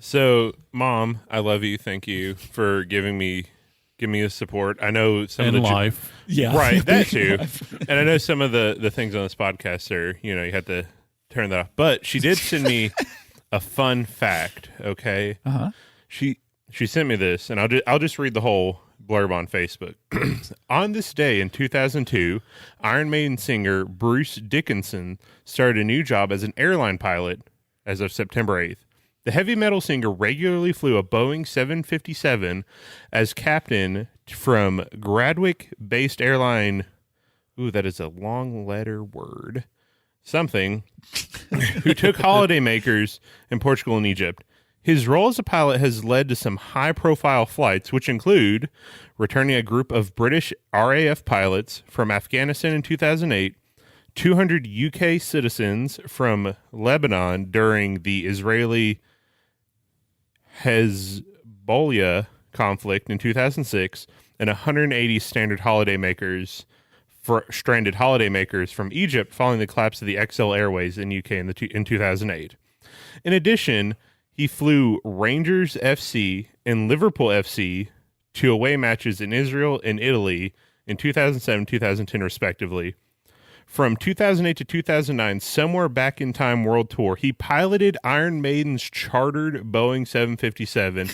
So, Mom, I love you. Thank you for giving me the support. I know some of the life. Yeah. Right, that too. And I know some of the things on this podcast are, you have to turn that off. But she did send me a fun fact, okay? Uh-huh. She sent me this, and I'll just read the whole blurb on Facebook. On this day in 2002, Iron Maiden singer Bruce Dickinson started a new job as an airline pilot as of September 8th. The heavy metal singer regularly flew a Boeing 757 as captain from Gradwick-based airline. Ooh, that is a long letter word. Something. Who took holidaymakers in Portugal and Egypt. His role as a pilot has led to some high-profile flights, which include returning a group of British RAF pilots from Afghanistan in 2008, 200 UK citizens from Lebanon during the Israeli Hezbollah conflict in 2006, and 180 stranded holidaymakers from Egypt following the collapse of the XL Airways in UK in 2008. In addition, he flew Rangers FC and Liverpool FC to away matches in Israel and Italy in 2007 2010 respectively. From 2008 to 2009, Somewhere Back in Time World Tour, he piloted Iron Maiden's chartered Boeing 757,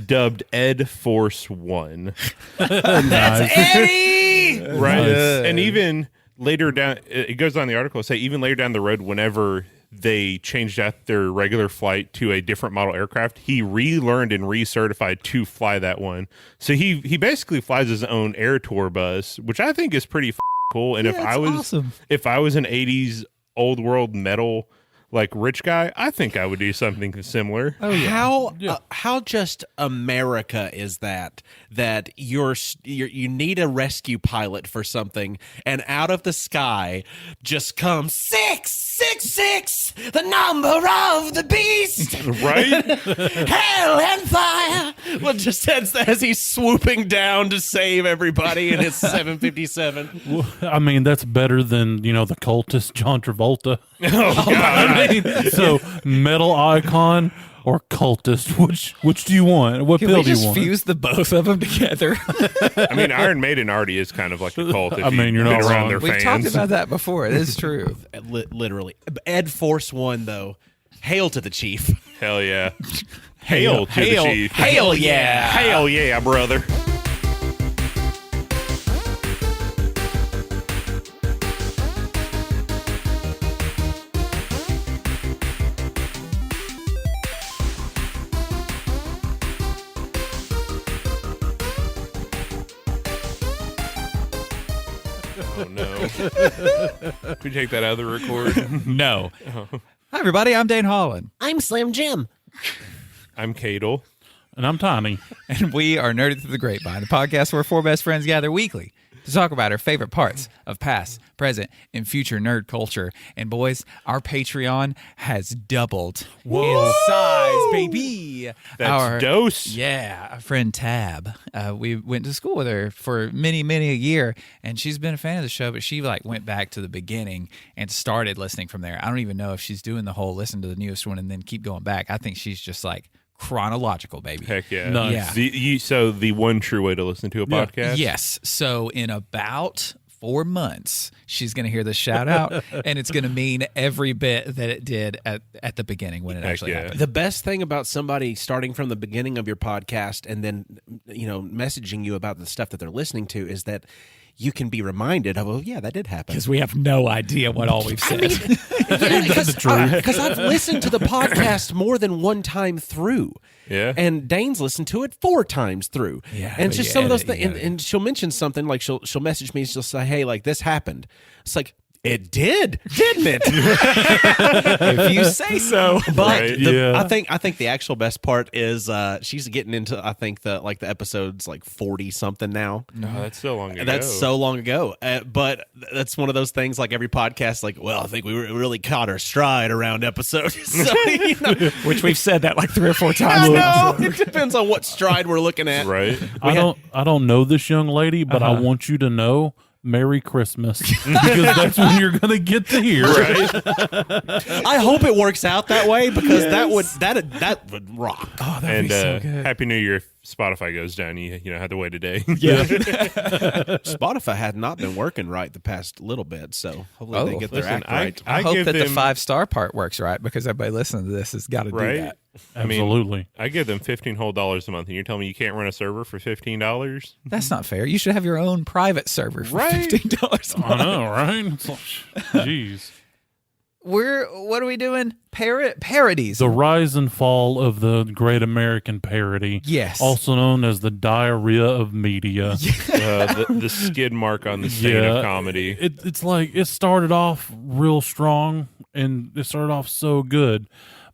dubbed Ed Force One. That's Eddie! Right? Nice. And even later down, it goes on the article, say even later down the road, whenever they changed out their regular flight to a different model aircraft, he relearned and recertified to fly that one. So he basically flies his own air tour bus, which I think is pretty cool. And awesome. if I was an 80s old world metal like rich guy, I think I would do something similar. Oh, yeah. How just America is that you need a rescue pilot for something, and out of the sky just comes 666, the number of the beast, right? Hell and fire. Well, just as he's swooping down to save everybody in his 757. Well, I mean, that's better than the cultist John Travolta. Oh God. So metal icon or cultist, which do you want? What pill do you want? Fuse the both of them together? I mean, Iron Maiden already is kind of like a cult. If I mean, you're not around wrong. their We've fans. talked about that before. It is true. Literally. Ed Force One, though. Hail to the chief. Hell yeah. Hail to the chief. Hail yeah. Hail yeah, brother. Oh, no. Can we take that out of the record? No. Hi, everybody. I'm Dane Holland. I'm Slim Jim. I'm Cadle. And I'm Tiny. And we are Nerded Through the Grapevine, the podcast where four best friends gather weekly to talk about our favorite parts of past, present, and future nerd culture. And boys, our Patreon has doubled in size, baby. That's dose. Yeah, our friend Tab. We went to school with her for many, many a year, and she's been a fan of the show, but she went back to the beginning and started listening from there. I don't even know if she's doing the whole listen to the newest one and then keep going back. I think she's just chronological, baby. Heck yeah. Nice. Yeah. So the one true way to listen to a podcast? Yes. So in about 4 months, she's going to hear the shout out, and it's going to mean every bit that it did at the beginning when it actually happened. The best thing about somebody starting from the beginning of your podcast and then, messaging you about the stuff that they're listening to is that you can be reminded of, oh, yeah, that did happen. Because we have no idea what all we've said. Because I've listened to the podcast more than one time through. Yeah. And Dane's listened to it 4 times through. Yeah. And it's just some of those things. Yeah. And she'll mention something, like she'll message me, she'll say, hey, this happened. It's like, it did, didn't it? If you say so. But Right. I think the actual best part is she's getting into, I think, the episode's 40 something now. No, that's so long ago. That's so long ago. But that's one of those things, like every podcast, I think we really caught our stride around episode. So, Which we've said that 3 or 4 I times. know. It depends on what stride we're looking at. Right. I don't know this young lady, but I want you to know Merry Christmas, because that's when you're gonna get to hear. I hope it works out that way, because that would rock. Oh, that'd And be so good. Happy New Year if Spotify goes down. You have to wait a day. Yeah. Spotify had not been working right the past little bit, so hopefully they get their act right. I hope give that the them- 5-star part works right, because everybody listening to this has got to do Right? that. I mean, Absolutely. I give them $15 whole a month, and you're telling me you can't run a server for $15? That's not fair. You should have your own private server for Right? $15 a I month. know, right? It's like, jeez. What are we doing? Parodies. The rise and fall of the Great American Parody. Yes. Also known as the diarrhea of media. The skid mark on the stain of comedy. It's like it started off real strong and it started off so good,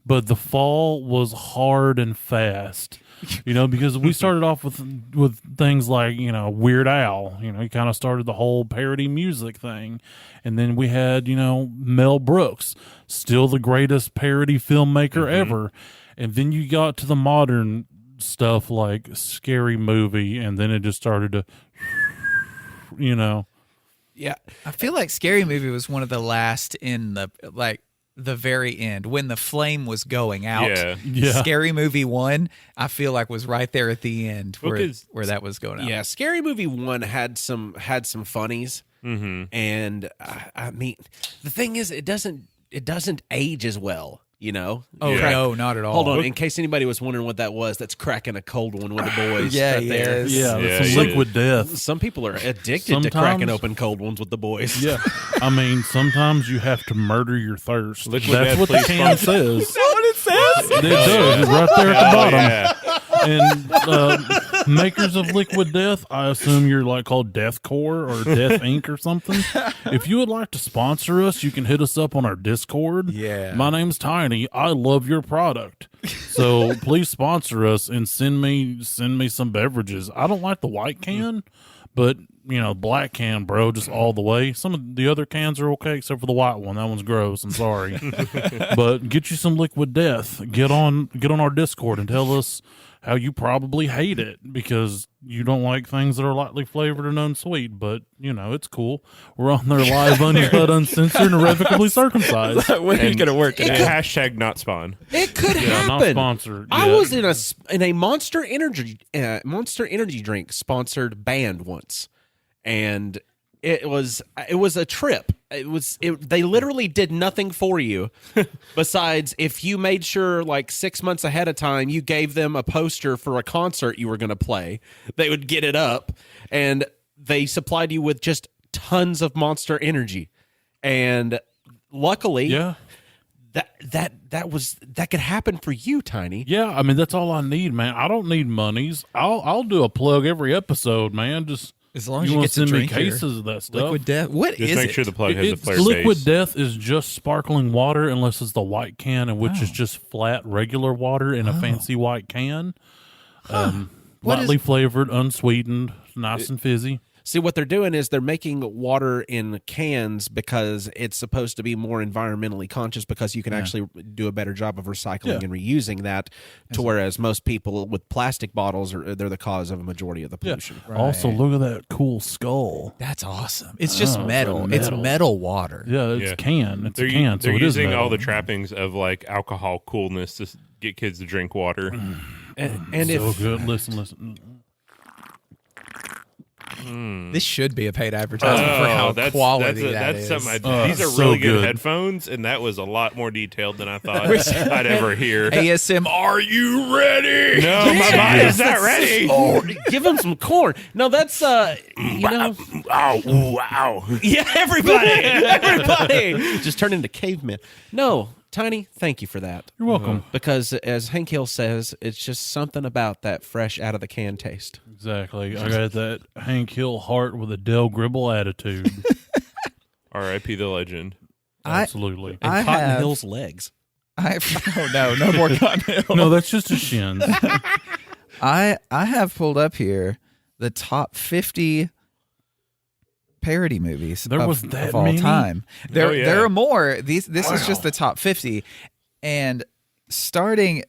but the fall was hard and fast. Because we started off with things like, Weird Al, he kind of started the whole parody music thing. And then we had, Mel Brooks, still the greatest parody filmmaker ever. And then you got to the modern stuff like Scary Movie, and then it just started to, Yeah. I feel like Scary Movie was one of the last in the very end when the flame was going out. Yeah. Scary Movie 1, I feel like was right there at the end Well, 'cause- where that was going out. Yeah, Scary Movie 1 had some funnies, and I mean, the thing is, it doesn't age as well. Oh, Yeah. no, not at all. Hold on, in case anybody was wondering what that was, that's cracking a cold one with the boys. Yeah, right there. yes. Yeah, Yeah, that's yeah. some liquid death. Some people are addicted to Sometimes- cracking open cold ones with the boys. Yeah. I mean, sometimes you have to murder your thirst. Liquid That's Death, what the please can sponsor. says. what it says? It does. It's right there at the bottom. Yeah. And makers of Liquid Death, I assume you're like called Deathcore or Death Inc. or something. If you would like to sponsor us, you can hit us up on our Discord. Yeah. My name's Tiny. I love your product. So please sponsor us and send me some beverages. I don't like the white can, but black can, bro, just all the way. Some of the other cans are okay except for the white one. That one's gross. I'm sorry. But get you some Liquid Death. Get on our Discord and tell us how you probably hate it because you don't like things that are lightly flavored and unsweet, but it's cool. We're on there live, uncut, uncensored, and irrevocably circumcised. When is going to work And today? hashtag not spawn. It could Yeah, not happen. sponsored. I yet. was in a Monster Energy drink sponsored band once, and it was a trip. They literally did nothing for you besides if you made sure like 6 months ahead of time you gave them a poster for a concert you were going to play. They would get it up, and they supplied you with just tons of Monster Energy, and luckily, Yeah. that could happen for you, Tiny. Yeah, I mean that's all I need, man. I don't need monies. I'll do a plug every episode, man. Just As long as you wanna get to send me drink your cases of that stuff. Liquid Death. What Just is make it? sure the plug has a It's flare Liquid base. Death is just sparkling water, unless it's the white can, and which is just flat regular water in a fancy white can. What Lightly is- flavored, unsweetened, nice and fizzy. See, what they're doing is they're making water in cans because it's supposed to be more environmentally conscious because you can actually do a better job of recycling and reusing that, to whereas most people with plastic bottles they're the cause of a majority of the pollution. Also, look at that cool skull. That's awesome. It's just Oh, it's metal. like It's metal. metal water. Yeah, it's Yeah. can. It's They're, a can, so they're it is using metal. all the trappings of like alcohol coolness to get kids to drink water. And so if good. Listen. This should be a paid advertisement for how quality that's is. something. Oh, These are so really good good. headphones, and that was a lot more detailed than I thought I'd ever hear. ASM, are you ready? No, my body's not ready. oh, give them some corn. No, that's Wow, wow. yeah, everybody just turn into cavemen. No, Tiny, thank you for that. You're welcome. Because as Hank Hill says, it's just something about that fresh out of the can taste. Exactly. I got that Hank Hill heart with a Del Gribble attitude. R.I.P. the legend. Absolutely. And I Cotton have- Hill's legs. Oh no more Cotton Hill. No, that's just a shins. I have pulled up here the top 50 parody movies There of, was that of all many? time. There Oh, yeah. there are more. This is just the top 50, and starting,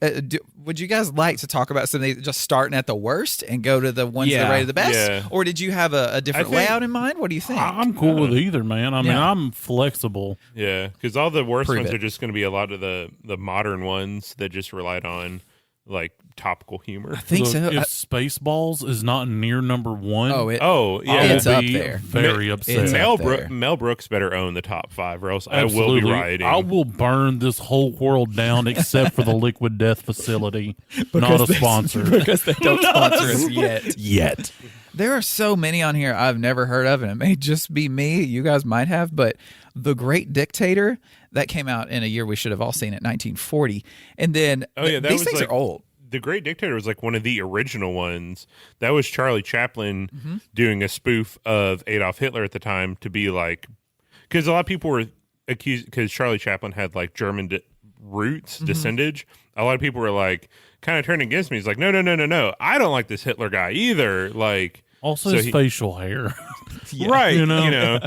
would you guys like to talk about something just starting at the worst and go to the ones that are rated the best? Yeah. Or did you have a different layout in mind? What do you think? I'm cool with either, man. I mean, Yeah. I'm flexible. Yeah, because all the worst Prove ones it. are just going to be a lot of the modern ones that just relied on like topical humor. I think Look, so. if Spaceballs is not near number one, Oh, Oh, I yeah. it's will up be there. very upset. It's up there. Mel Brooks better own the top 5, or else I will Absolutely. be rioting. I will burn this whole world down except for the Liquid Death Facility. Not a sponsor. because they don't sponsor us yet. Yet. There are so many on here I've never heard of, and it may just be me. You guys might have, but The Great Dictator, that came out in a year we should have all seen it, 1940. And then that these was things like are old. The Great Dictator was like one of the original ones. That was Charlie Chaplin doing a spoof of Adolf Hitler at the time to be like, because a lot of people were accused, because Charlie Chaplin had like German roots, descendage. A lot of people were like kind of turning against me. He's like, no, I don't like this Hitler guy either. Like, Also, So his he- facial hair. right, You know? you know.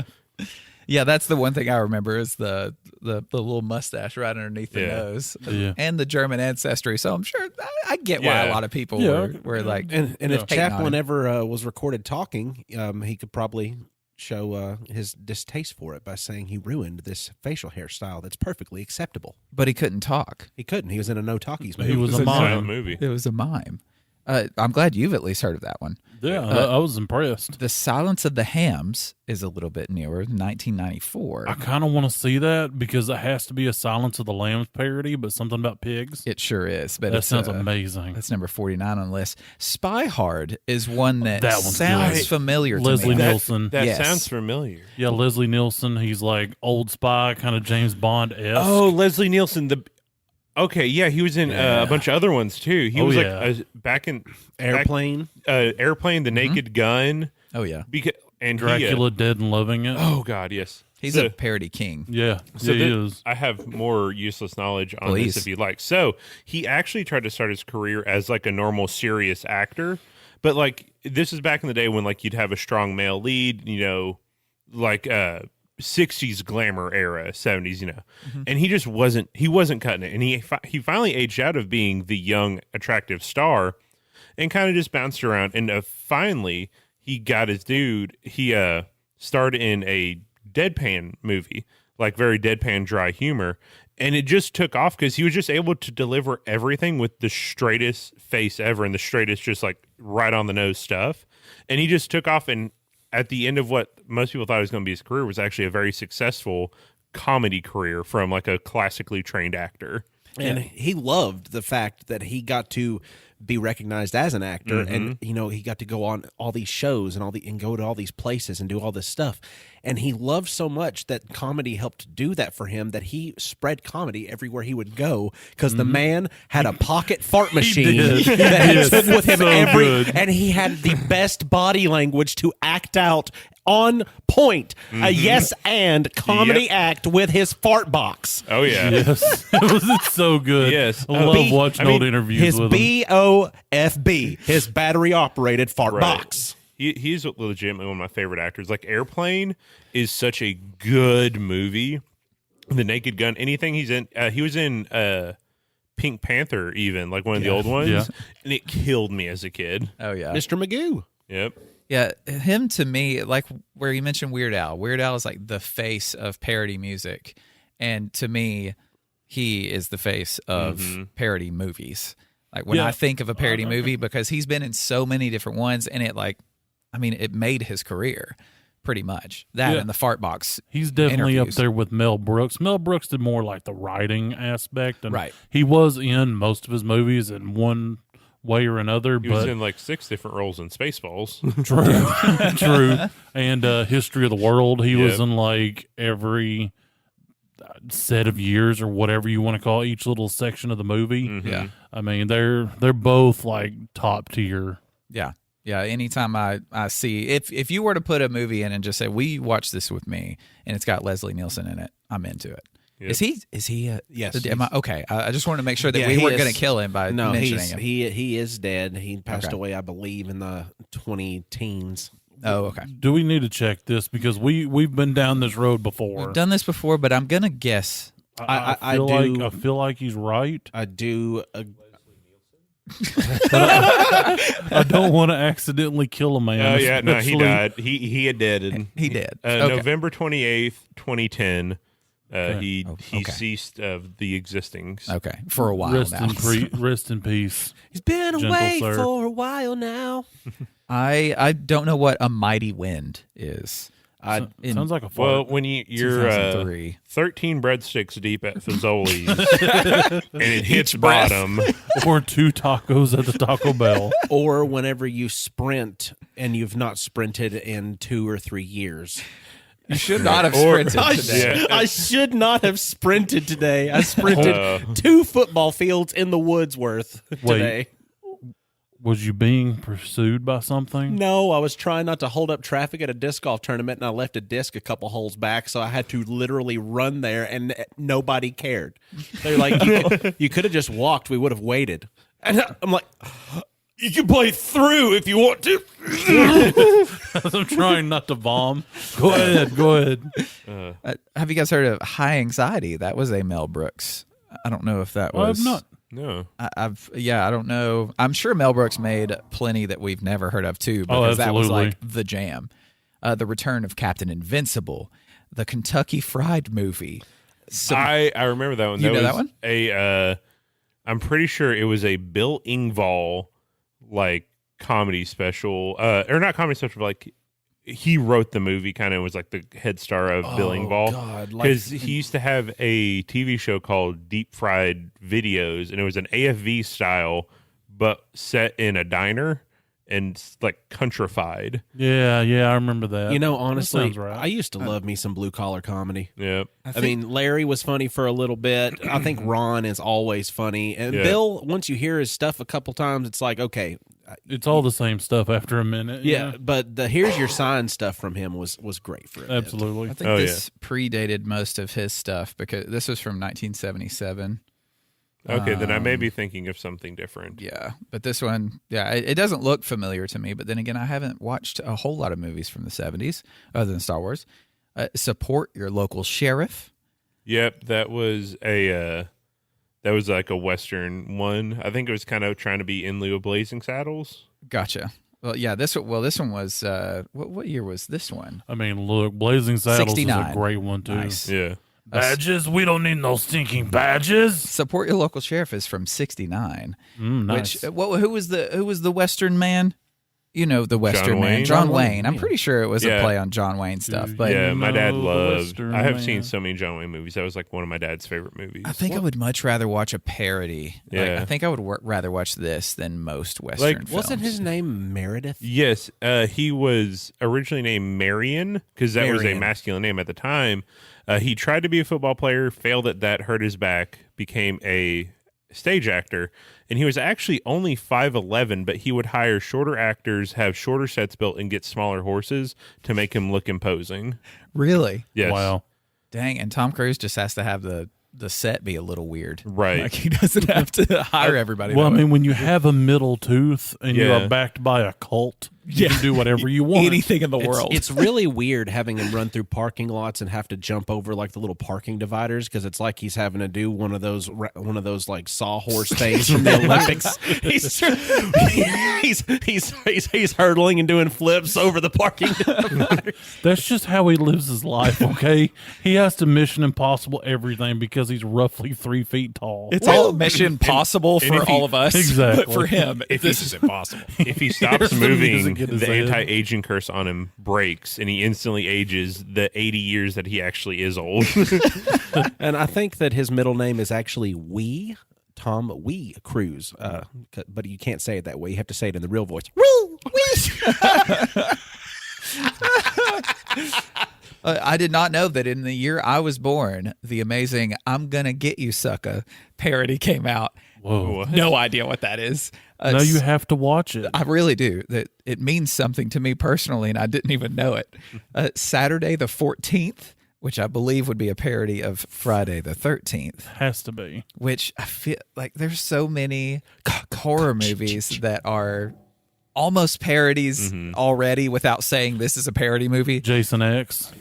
Yeah, that's the one thing I remember is the little mustache right underneath the Yeah. nose Yeah. and the German ancestry. So I'm sure I get why a Yeah. lot of people Yeah. were like, And if hating on Chaplin him. ever was recorded talking, he could probably show his distaste for it by saying he ruined this facial hairstyle that's perfectly acceptable. but he couldn't talk. He couldn't. He was in a no talkies movie. He was a Silent mime. movie. It was a mime. I'm glad you've at least heard of that one. Yeah, I was impressed. The Silence of the Hams is a little bit newer, 1994. I kind of want to see that because it has to be a Silence of the Lambs parody, but something about pigs. It sure is. But That it's, sounds amazing. That's number 49 on the list. Spy Hard is one that, That one's sounds good. familiar to Leslie me. Nielsen. That Yes. sounds familiar. Yeah, Leslie Nielsen. He's like old spy, kind of James Bond-esque. Oh, Leslie Nielsen. Okay, yeah, he was in a bunch of other ones too. He Oh, was yeah. like back in Airplane. Airplane, The Naked Gun, Oh, yeah. and Dracula, Dead and Loving It. oh God, yes. He's So- a parody king. Yeah, So he is. I have more useless knowledge on Please. this if you like. So he actually tried to start his career as like a normal serious actor, but like this is back in the day when like you'd have a strong male lead, you know, like 60s glamour era, 70s, you know, and he just wasn't cutting it, and he finally aged out of being the young attractive star, and kind of just bounced around, and finally he got his dude. He starred in a deadpan movie, like very deadpan dry humor, and it just took off because he was just able to deliver everything with the straightest face ever and the straightest, just like right on the nose stuff, and he just took off. And at the end of what most people thought was going to be his career was actually a very successful comedy career from like a classically trained actor. And he loved the fact that he got to be recognized as an actor, and you know, he got to go on all these shows and go to all these places and do all this stuff. And he loved so much that comedy helped do that for him that he spread comedy everywhere he would go because the man had a pocket fart machine did. that he Yes. took with him So good. and he had the best body language to act out on point a yes and comedy Yep. act with his fart box. Oh yeah. Yes, it's so good. Yes. I love watching old interviews His with him. BOFB, his battery operated fart Right. box. He's legitimately one of my favorite actors. Like Airplane is such a good movie. The Naked Gun, anything he's in, he was in Pink Panther, even like one of the old ones, Yeah. and it killed me as a kid. Oh, yeah. Mr. Magoo. Yep. Yeah, him to me, like where you mentioned Weird Al. Weird Al is like the face of parody music, and to me, he is the face of parody movies. Like when Yeah. I think of a parody movie, because he's been in so many different ones, and it made his career pretty much. That Yeah. and the fart box. He's definitely up interviews. there with Mel Brooks. Mel Brooks did more like the writing aspect, and Right. he was in most of his movies in one way or another. He was But in like 6 different roles in Spaceballs. true, true, and History of the World. He was Yep. in like every set of years or whatever you want to call each little section of the movie. Yeah. I mean, they're both like top tier. Yeah. Yeah. Anytime I see, if you were to put a movie in and just say, we watch this with me, and it's got Leslie Nielsen in it, I'm into it. Yep. Is he? Yes, Am I, okay. I just wanted to make sure that Yeah, we he weren't is- going to kill him by No, mentioning him. he is dead. He passed Okay. away, I believe, in the 2010s. Oh, okay. Do we need to check this because we've been down this road before? We've done this before, but I'm going to guess I feel like he's right. I do. I don't want to accidentally kill a man. Oh yeah, no, he especially- died. He had dead. He did. November 28th, 2010. He okay. ceased of the existing. Okay, for a while Rest now. rest in peace. He's been Gentle away sir. for a while now. I don't know what a mighty wind is. In Sounds like a fart. Well, when you're 2003. 13 breadsticks deep at Fazoli's and it hits breath. bottom. Or 2 tacos at the Taco Bell. Or whenever you sprint and you've not sprinted in 2 or 3 years. You should not have Or- sprinted today. Yeah. I should not have sprinted today. I sprinted 2 football fields in the woods worth today. Was you being pursued by something? No, I was trying not to hold up traffic at a disc golf tournament, and I left a disc a couple holes back, so I had to literally run there, and nobody cared. They're like, you could have just walked. We would have waited. And I'm like, you can play through if you want to. I'm trying not to vom. Go ahead. Have you guys heard of High Anxiety? That was a Mel Brooks. I don't know if that was. I've not. No. I don't know. I'm sure Mel Brooks made plenty that we've never heard of too, because that was absolutely. like the jam. The Return of Captain Invincible, the Kentucky Fried Movie. I remember that one. You know was that one? I'm pretty sure it was a Bill Engvall like comedy special, or not comedy special, but like he wrote the movie. Kind of was like the head star of Bill Engvall, God, like- because he used to have a TV show called Deep Fried Videos, and it was an AFV style, but set in a diner and like countrified. Yeah, I remember that. You know, That honestly, sounds right. I used to love me some blue collar comedy. Yep. I mean, Larry was funny for a little bit. I think Ron is always funny. And Yeah. Bill, once you hear his stuff a couple times, it's like, okay, It's all the same stuff after a minute. yeah. But the Here's Your Sign stuff from him was great for it. Absolutely. I think Oh, this predated most of his stuff because this was from 1977. Okay, then I may be thinking of something different. Yeah, but this one, it doesn't look familiar to me. But then again, I haven't watched a whole lot of movies from the 70s other than Star Wars. Support your local sheriff. Yep, that was like a Western one. I think it was kind of trying to be in lieu of Blazing Saddles. Gotcha. Well, yeah. This one was what year was this one? I mean, look, Blazing Saddles 69. is a great one too. Nice. Yeah. Badges? We don't need no stinking badges. Support your local sheriff is from 69. Nice. Which who was the Western man? You know, the Western man, Wayne? John John Wayne. Wayne, I'm yeah. pretty sure it was a Yeah. play on John Wayne stuff. But Yeah, my dad know the loved. Western I have man. seen so many John Wayne movies. That was like one of my dad's favorite movies. I think I would much rather watch a parody. Like, Yeah. I think I would rather watch this than most Western films. Wasn't his name Meredith? Yes, he was originally named Marion because that was a Marion. masculine name at the time. He tried to be a football player, failed at that, hurt his back, became a stage actor, and he was actually only 5'11", but he would hire shorter actors, have shorter sets built, and get smaller horses to make him look imposing. Really? Yes. Wow. Dang, and Tom Cruise just has to have the set be a little weird. Right. Like he doesn't have to hire everybody. Well, I to mean, when you have a middle tooth and you Yeah. are backed by a cult, you can do whatever you want. anything in the world. It's really weird having him run through parking lots and have to jump over like the little parking dividers because it's like he's having to do one of those like sawhorse things from the Olympics. He's hurdling and doing flips over the parking dividers. That's just how he lives his life, okay? He has to Mission Impossible everything because he's roughly 3 feet tall. It's all Mission Possible and for if he- all of us. Exactly. But for him, this is impossible. If he stops Here's the moving, music in his the head. anti-aging curse on him breaks, and he instantly ages the 80 years that he actually is old. And I think that his middle name is actually Tom Cruise. But you can't say it that way. You have to say it in the real voice. I did not know that in the year I was born, the amazing "I'm Gonna Get You, Sucker" parody came out. Whoa. No idea what that is. No, you have to watch it. I really do. That it means something to me personally, and I didn't even know it. Saturday the 14th, which I believe would be a parody of Friday the 13th, Has to be. which I feel like there's so many horror movies that are almost parodies already without saying this is a parody movie. Jason X.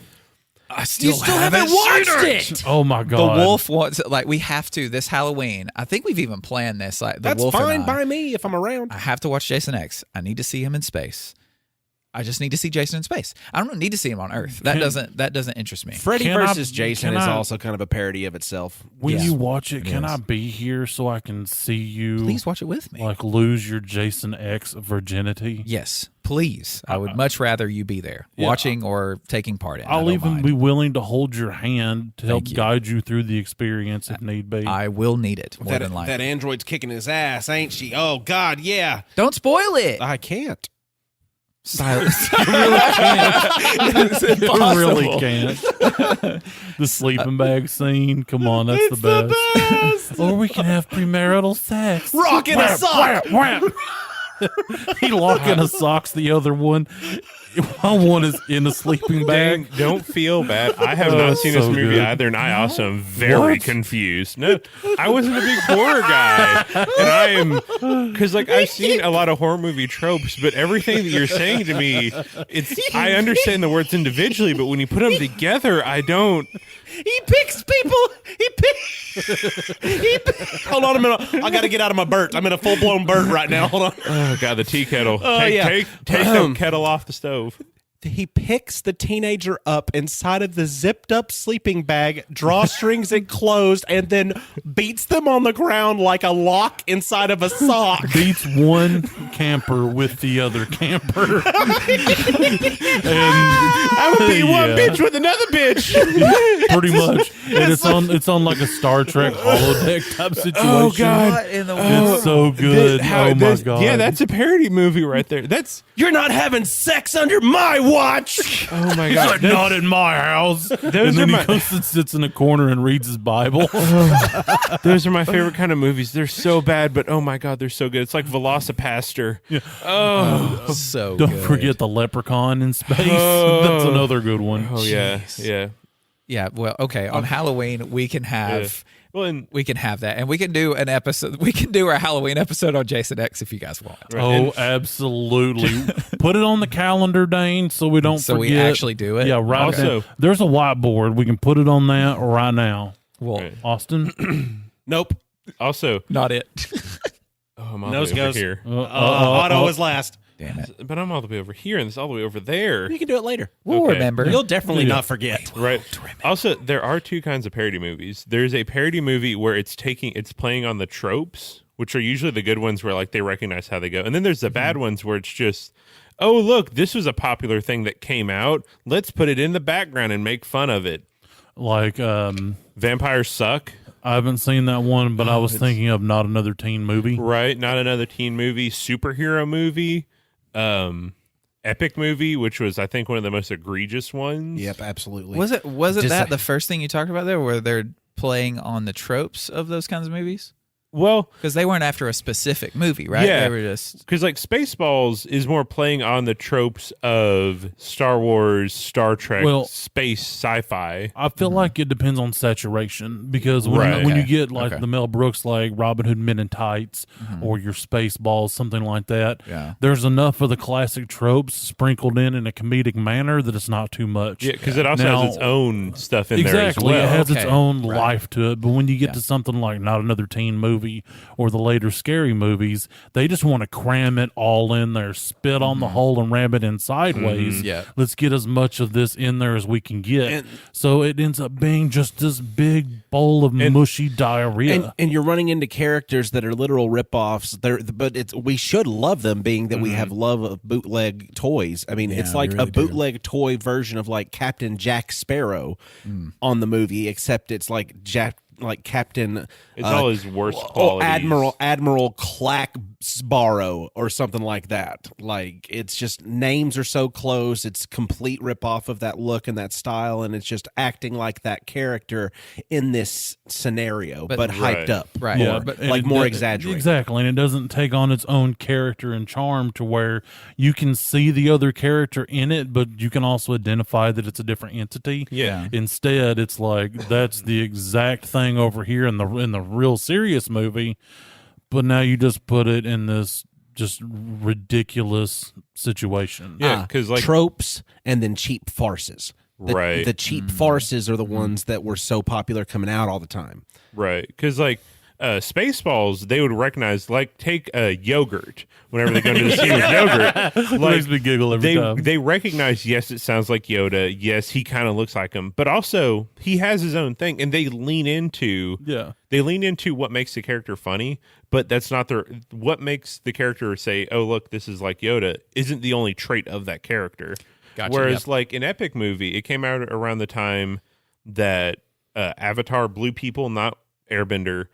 I still, You still haven't watched it. Oh my The god. wolf wants like we have to this Halloween. I think we've even planned this. Like the That's wolf fine and I by me if I'm around. have to watch Jason X. I need to see him in space. I just need to see Jason in space. I don't need to see him on Earth. That doesn't interest me. Freddy Can I- versus Jason can is I- also kind of a parody of itself. When Yeah. you watch it, can is. I be here so I can see you Please watch it with me. like lose your Jason X virginity? Yes, please. I would much rather you be there, watching or taking part in. I I'll don't even mind. be willing to hold your hand to help Thank you. guide you through the experience if need be. I will need it more That, than likely. that android's kicking his ass, ain't she? Oh, God, yeah. Don't spoil it. I can't. Silence. You really can't. The sleeping bag scene. Come on, that's the best. Or we can have premarital sex. Rock in a sock. He lock in a socks the other one. One is in a sleeping Dang, bag. don't feel bad. I have not seen this so movie good. either, and I also am very What? confused. No, I wasn't a big horror guy, and I am because like I've seen a lot of horror movie tropes, but everything that you're saying to me, I understand the words individually, but when you put them together, I don't. He picks people. Hold on a minute. I got to get out of my Burt. I'm in a full blown Burt right now. Hold on. Oh god, the tea kettle. yeah. Take that kettle off the stove. He picks the teenager up inside of the zipped up sleeping bag, drawstrings it closed, and then beats them on the ground like a lock inside of a sock. Beats one camper with the other camper. And I'm gonna be one Yeah. bitch with another bitch. pretty much. And it's on like a Star Trek holodeck type situation. Oh god. What in the world? It's so good. Oh my god. Yeah, that's a parody movie right there. That's You're not having sex under my watch. oh my He's god. like, not in my house. And then are he my- goes and sits in a corner and reads his Bible. Those are my favorite kind of movies. They're so bad, but oh my god, they're so good. It's like Velocipaster. Oh, So Don't good. forget the leprechaun in space. Oh. That's another good one. oh yeah, yeah. Yeah. Well, okay. On Halloween, we can have. Well, and We can have that, and we can do an episode. We can do our Halloween episode on Jason X if you guys want. Oh, absolutely. Put it on the calendar, Dane, so we don't So forget. we actually do it. Yeah, right. Also- there's a whiteboard. We can put it on that right now. Well, Right. Austin? Nope. also, not it. oh, I'm all Nose the way over goes. here. Otto was last. Damn it. But I'm all the way over here, and it's all the way over there. You can do it later. We'll Okay. remember. You'll definitely Yeah. not forget. Right. Also, there are two kinds of parody movies. There's a parody movie where it's playing on the tropes, which are usually the good ones where like they recognize how they go. And then there's the bad ones where it's just, oh, look, this was a popular thing that came out. Let's put it in the background and make fun of it. Like, Vampires suck, I haven't seen that one, but I was thinking of Not Another Teen Movie. right? Not another teen movie, superhero movie, epic movie, which was I think one of the most egregious ones. Yep, absolutely. Was it Does that that- the first thing you talked about there, where they're playing on the tropes of those kinds of movies? Well, Because they weren't after a specific movie, right? Yeah. They were just because like Spaceballs is more playing on the tropes of Star Wars, Star Trek, Well- space, sci-fi. I feel like it depends on saturation because when, Right. when you Okay. get like Okay. the Mel Brooks, like Robin Hood Men in Tights or your Spaceballs, something like that, Yeah. there's enough of the classic tropes sprinkled in a comedic manner that it's not too much. Yeah, because it also Now- has its own stuff in there as Exactly, well. it has its Okay. own Right. life to it. But when you get Yeah. to something like Not Another Teen Movie or the later scary movies, they just want to cram it all in there, spit on the hole and ram it in sideways. Yeah. Let's get as much of this in there as we can get. And- So it ends up being just this big bowl of mushy diarrhea. And you're running into characters that are literal ripoffs. But we should love them, being that we have love of bootleg toys. I mean, it's we like really a bootleg toy version of like Captain Jack Sparrow on the movie, except it's like Captain. It's all his worst Oh, qualities. Admiral Clack Sparrow or something like that. Like, it's just names are so close. It's complete ripoff of that look and that style, and it's just acting like that character in this scenario, but hyped Right. up, Right. more, Yeah, and like it more do- exaggerated. Exactly, and it doesn't take on its own character and charm to where you can see the other character in it, but you can also identify that it's a different entity. Yeah. Instead, it's like that's the exact thing over here in the real serious movie, but now you just put it in this just ridiculous situation. Yeah, because like tropes and then cheap farces. Right. The cheap farces are the ones that were so popular coming out all the time. Right, because like Spaceballs, they would recognize, like, take yogurt whenever they go to the scene with yogurt. Makes me giggle every time. They recognize, yes, it sounds like Yoda. Yes, he kind of looks like him, but also he has his own thing, and they lean into what makes the character funny. But that's not what makes the character say, "Oh, look, this is like Yoda." Isn't the only trait of that character. Gotcha, Whereas, like an epic movie, it came out around the time that Avatar: Blue People, not Airbender,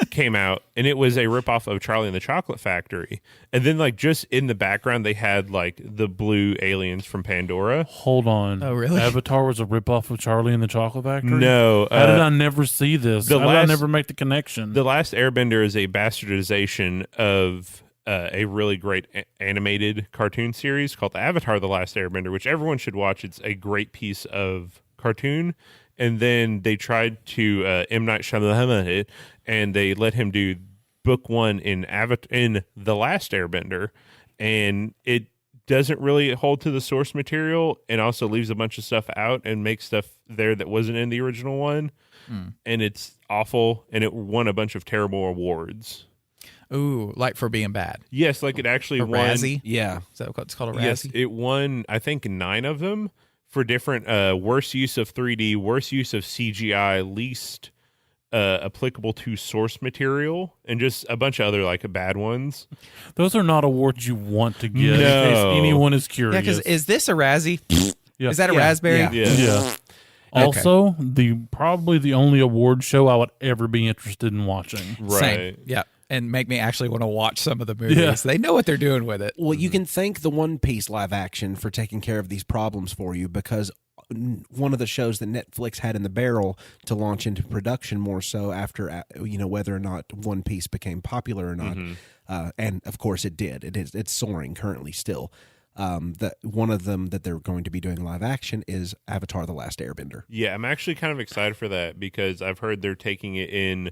came out, and it was a ripoff of Charlie and the Chocolate Factory. And then, like, just in the background, they had like the blue aliens from Pandora. Hold on. Oh, really? Avatar was a ripoff of Charlie and the Chocolate Factory? No, How did I never see this? How did I never make the connection? The Last Airbender is a bastardization of a really great animated cartoon series called Avatar: The Last Airbender, which everyone should watch. It's a great piece of cartoon. And then they tried to M. Night Shyamalan it, and they let him do book one in The Last Airbender, and it doesn't really hold to the source material, and also leaves a bunch of stuff out and makes stuff there that wasn't in the original one, and it's awful, and it won a bunch of terrible awards. Ooh, like for being bad. Yes, like it actually A won. Razzie? Yeah. Is that what it's called, a Razzie? Yes, it won, I think, 9 of them for different worst use of 3D, worst use of CGI, least applicable to source material, and just a bunch of other like bad ones. Those are not awards you want to get in No. case anyone is curious. Yeah, because is this a Razzie? Yeah. Is that a raspberry? Yeah. Yeah. Also, probably the only award show I would ever be interested in watching. Right. Same. Yeah. And make me actually want to watch some of the movies. Yeah. They know what they're doing with it. Well, you can thank the One Piece live action for taking care of these problems for you, because one of the shows that Netflix had in the barrel to launch into production more so after, whether or not One Piece became popular or not. And of course it did. It's soaring currently still. One of them that they're going to be doing live action is Avatar: The Last Airbender. Yeah, I'm actually kind of excited for that because I've heard they're taking it in.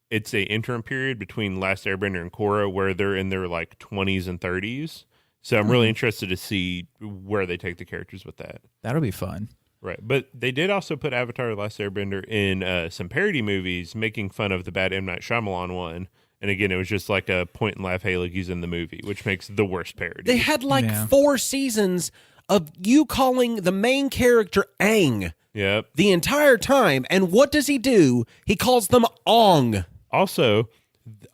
It's a interim period between Last Airbender and Korra where they're in their like 20s and 30s. So I'm really interested to see where they take the characters with that. That'll be fun. Right. But they did also put Avatar: The Last Airbender in some parody movies making fun of the bad M. Night Shyamalan one. And again, it was just like a point and laugh, hey, look, he's in the movie, which makes the worst parody. They had 4 seasons of you calling the main character Aang Yep. the entire time. And what does he do? He calls them Ong. Also,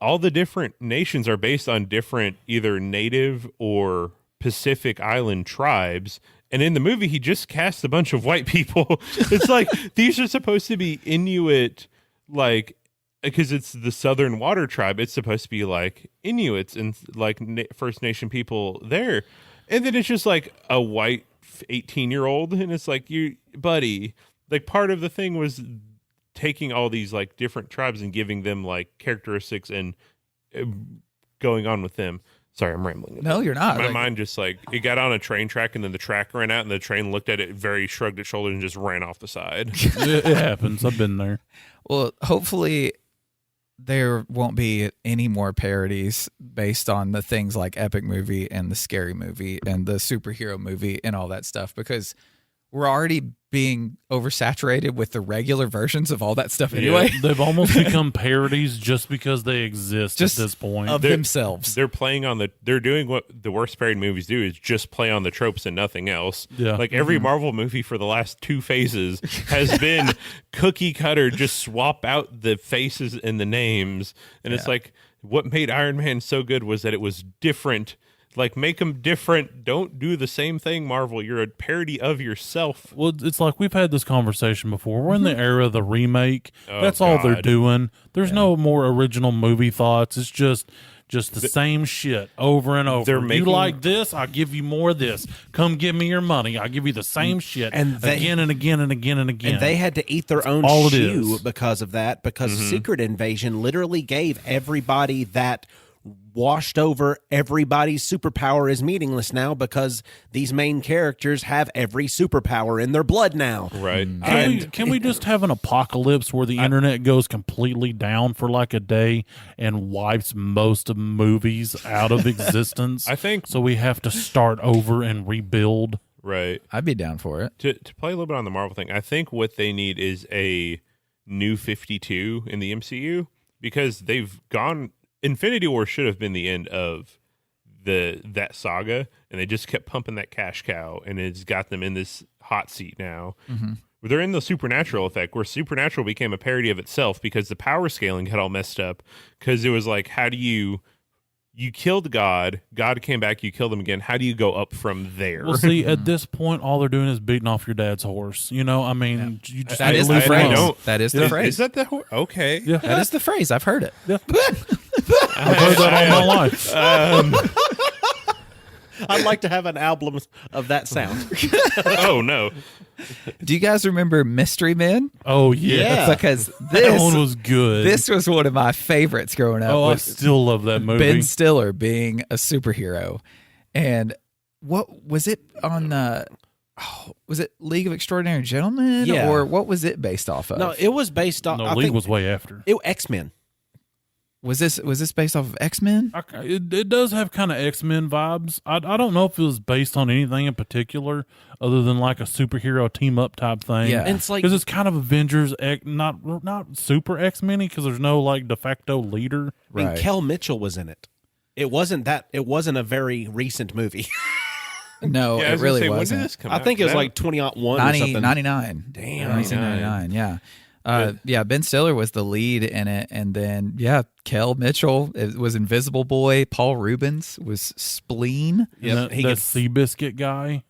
all the different nations are based on different either native or Pacific Island tribes. And in the movie, he just casts a bunch of white people. It's like, these are supposed to be Inuit, like, because it's the Southern Water Tribe. It's supposed to be like Inuits and like First Nation people there. And then it's just like a white 18-year-old. And it's like, you, buddy, like part of the thing was taking all these like different tribes and giving them like characteristics and going on with them. Sorry, I'm rambling. No, you're not. My mind just like, it got on a train track and then the track ran out and the train looked at it, very shrugged its shoulders and just ran off the side. It happens. I've been there. Well, hopefully there won't be any more parodies based on the things like Epic Movie and the Scary Movie and the superhero movie and all that stuff, because we're already being oversaturated with the regular versions of all that stuff anyway. They've almost become parodies just because they exist Just at this point. of themselves. They're playing on they're doing what the worst parody movies do, is just play on the tropes and nothing else. Yeah. Like every Marvel movie for the last 2 phases has been cookie cutter, just swap out the faces and the names. And it's like, what made Iron Man so good was that it was different. Like, make them different. Don't do the same thing, Marvel. You're a parody of yourself. Well, it's like we've had this conversation before. We're in the era of the remake. Oh, That's all they're God. doing. There's no more original movie thoughts. It's just the same shit over and over. They're You making- like this? I'll give you more of this. Come give me your money. I'll give you the same shit And they- again and again and again and again. And they had to eat their own all it shoe is. because of that, because Secret Invasion literally gave everybody that washed over everybody's superpower is meaningless now because these main characters have every superpower in their blood now. Right. Can we just have an apocalypse where the internet goes completely down for like a day and wipes most of movies out of existence? I think- so. We have to start over and rebuild. Right. I'd be down for it. To play a little bit on the Marvel thing, I think what they need is a new 52 in the MCU, because they've gone. Infinity War should have been the end of that saga, and they just kept pumping that cash cow, and it's got them in this hot seat now. Mm-hmm. They're in the Supernatural effect, where Supernatural became a parody of itself because the power scaling had all messed up. Because it was like, how do you killed God came back, you killed him again. How do you go up from there? Well, see, at this point, all they're doing is beating off your dad's horse. You know, I mean, you just That is the leave it phrase. alone. That is the phrase. Is that the okay? Yeah. That is the phrase. I've heard it. I've heard that all my life. I'd like to have an album of that sound. Oh no. Do you guys remember Mystery Men? Oh yeah, Yeah. Because that one was good. this was one of my favorites growing up. oh, I with still love that movie. Ben Stiller being a superhero. And what was it on was it League of Extraordinary Gentlemen? Yeah. Or what was it based off of? No, it was based on. No, I League think was way after. X-Men. was this based off of X-Men? It does have kind of X-Men vibes. I don't know if it was based on anything in particular other than like a superhero team up type thing. Yeah. And it's like, because it's kind of Avengers, not super X-Men because there's no like de facto leader. and Kel Mitchell was in it. It wasn't a very recent movie. No, Yeah, I it was gonna really say, when did wasn't. this come I out? think it was That- like 2001 or 90, something. 99. Damn. 1999, yeah. Yeah, Ben Stiller was the lead in it, and then Kel Mitchell was Invisible Boy. Paul Rubens was Spleen. Yep, he that gets- Seabiscuit guy.